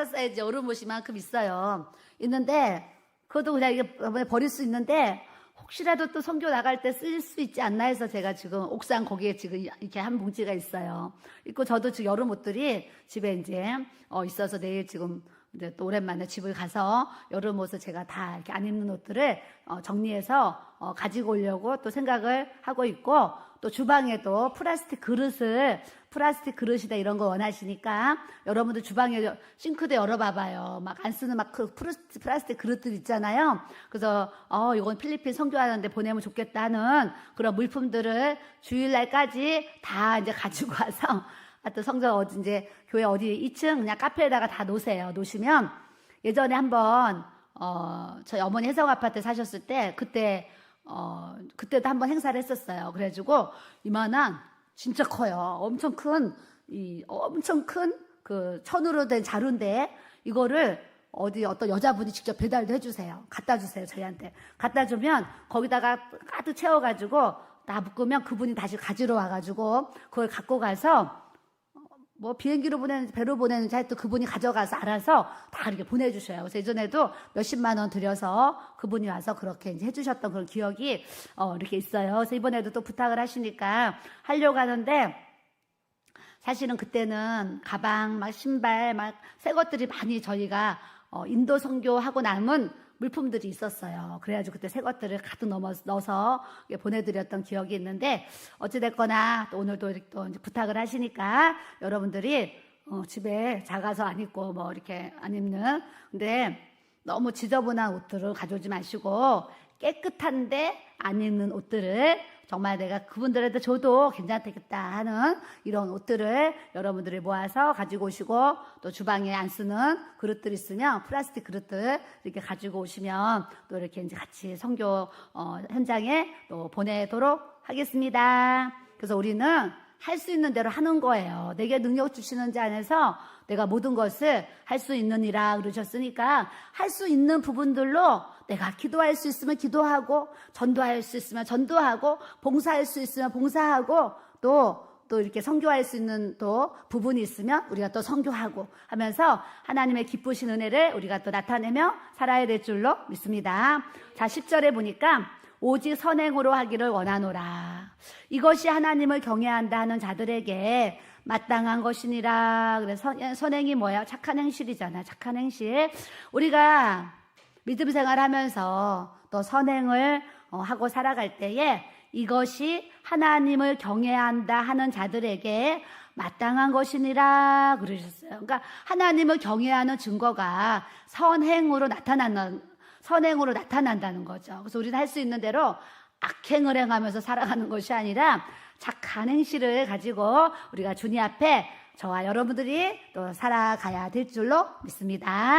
사이즈 여름 옷이만큼 있어요. 있는데 그것도 그냥 이게 버릴 수 있는데 혹시라도 또 선교 나갈 때 쓸 수 있지 않나 해서 제가 지금 옥상 거기에 지금 이렇게 한 봉지가 있어요. 있고 저도 지금 여름 옷들이 집에 이제 있어서 내일 지금 이제 또 오랜만에 집을 가서 여름 옷을 제가 다 이렇게 안 입는 옷들을 정리해서 가지고 오려고 또 생각을 하고 있고 또 주방에도 플라스틱 그릇이다 이런 거 원하시니까 여러분들 주방에 싱크대 열어봐봐요. 막 안 쓰는 막 그 플라스틱 그릇들 있잖아요. 그래서 이건 필리핀 선교하는데 보내면 좋겠다 하는 그런 물품들을 주일날까지 다 이제 가지고 와서 하여튼 성전 어디 이제 교회 어디 2층 그냥 카페에다가 다 놓으세요. 놓으시면 예전에 한번 저희 어머니 해성 아파트 사셨을 때 그때도 한번 행사를 했었어요. 그래가지고 이만한 진짜 커요. 엄청 큰 그 천으로 된 자루인데 이거를 어떤 여자분이 직접 배달도 해주세요. 갖다 주세요. 저희한테 갖다 주면 거기다가 가득 채워가지고 다 묶으면 그분이 다시 가지러 와가지고 그걸 갖고 가서 뭐 비행기로 보내는지 배로 보내는지 하여튼 그분이 가져가서 알아서 다 이렇게 보내주셔요. 그래서 예전에도 몇십만 원 들여서 그분이 와서 그렇게 이제 해주셨던 그런 기억이 이렇게 있어요. 그래서 이번에도 또 부탁을 하시니까 하려고 하는데 사실은 그때는 가방 막 신발 막 새 것들이 많이 저희가 인도 선교하고 남은 물품들이 있었어요. 그래가지고 그때 새 것들을 가득 넣어서 보내드렸던 기억이 있는데 어찌됐거나 또 오늘도 이렇게 또 이제 부탁을 하시니까 여러분들이 집에 작아서 안 입고 뭐 이렇게 안 입는 근데 너무 지저분한 옷들을 가져오지 마시고 깨끗한데 안 입는 옷들을 정말 내가 그분들한테 줘도 괜찮겠다 하는 이런 옷들을 여러분들이 모아서 가지고 오시고 또 주방에 안 쓰는 그릇들 있으면 플라스틱 그릇들 이렇게 가지고 오시면 또 이렇게 이제 같이 선교 현장에 또 보내도록 하겠습니다. 그래서 우리는 할 수 있는 대로 하는 거예요. 내게 능력 주시는 자 안에서 내가 모든 것을 할 수 있느니라 그러셨으니까 할 수 있는 부분들로 내가 기도할 수 있으면 기도하고 전도할 수 있으면 전도하고 봉사할 수 있으면 봉사하고 또 이렇게 선교할 수 있는 또 부분이 있으면 우리가 또 선교하고 하면서 하나님의 기쁘신 은혜를 우리가 또 나타내며 살아야 될 줄로 믿습니다. 자, 10절에 보니까 오직 선행으로 하기를 원하노라. 이것이 하나님을 경외한다 하는 자들에게 마땅한 것이니라. 그래서 선행이 뭐야? 착한 행실이잖아. 착한 행실. 우리가 믿음 생활하면서 또 선행을 하고 살아갈 때에 이것이 하나님을 경외한다 하는 자들에게 마땅한 것이니라 그러셨어요. 그러니까 하나님을 경외하는 증거가 선행으로 나타난다는 거죠. 그래서 우리는 할 수 있는 대로 악행을 행하면서 살아가는 것이 아니라 착한 행실을 가지고 우리가 주님 앞에 저와 여러분들이 또 살아가야 될 줄로 믿습니다.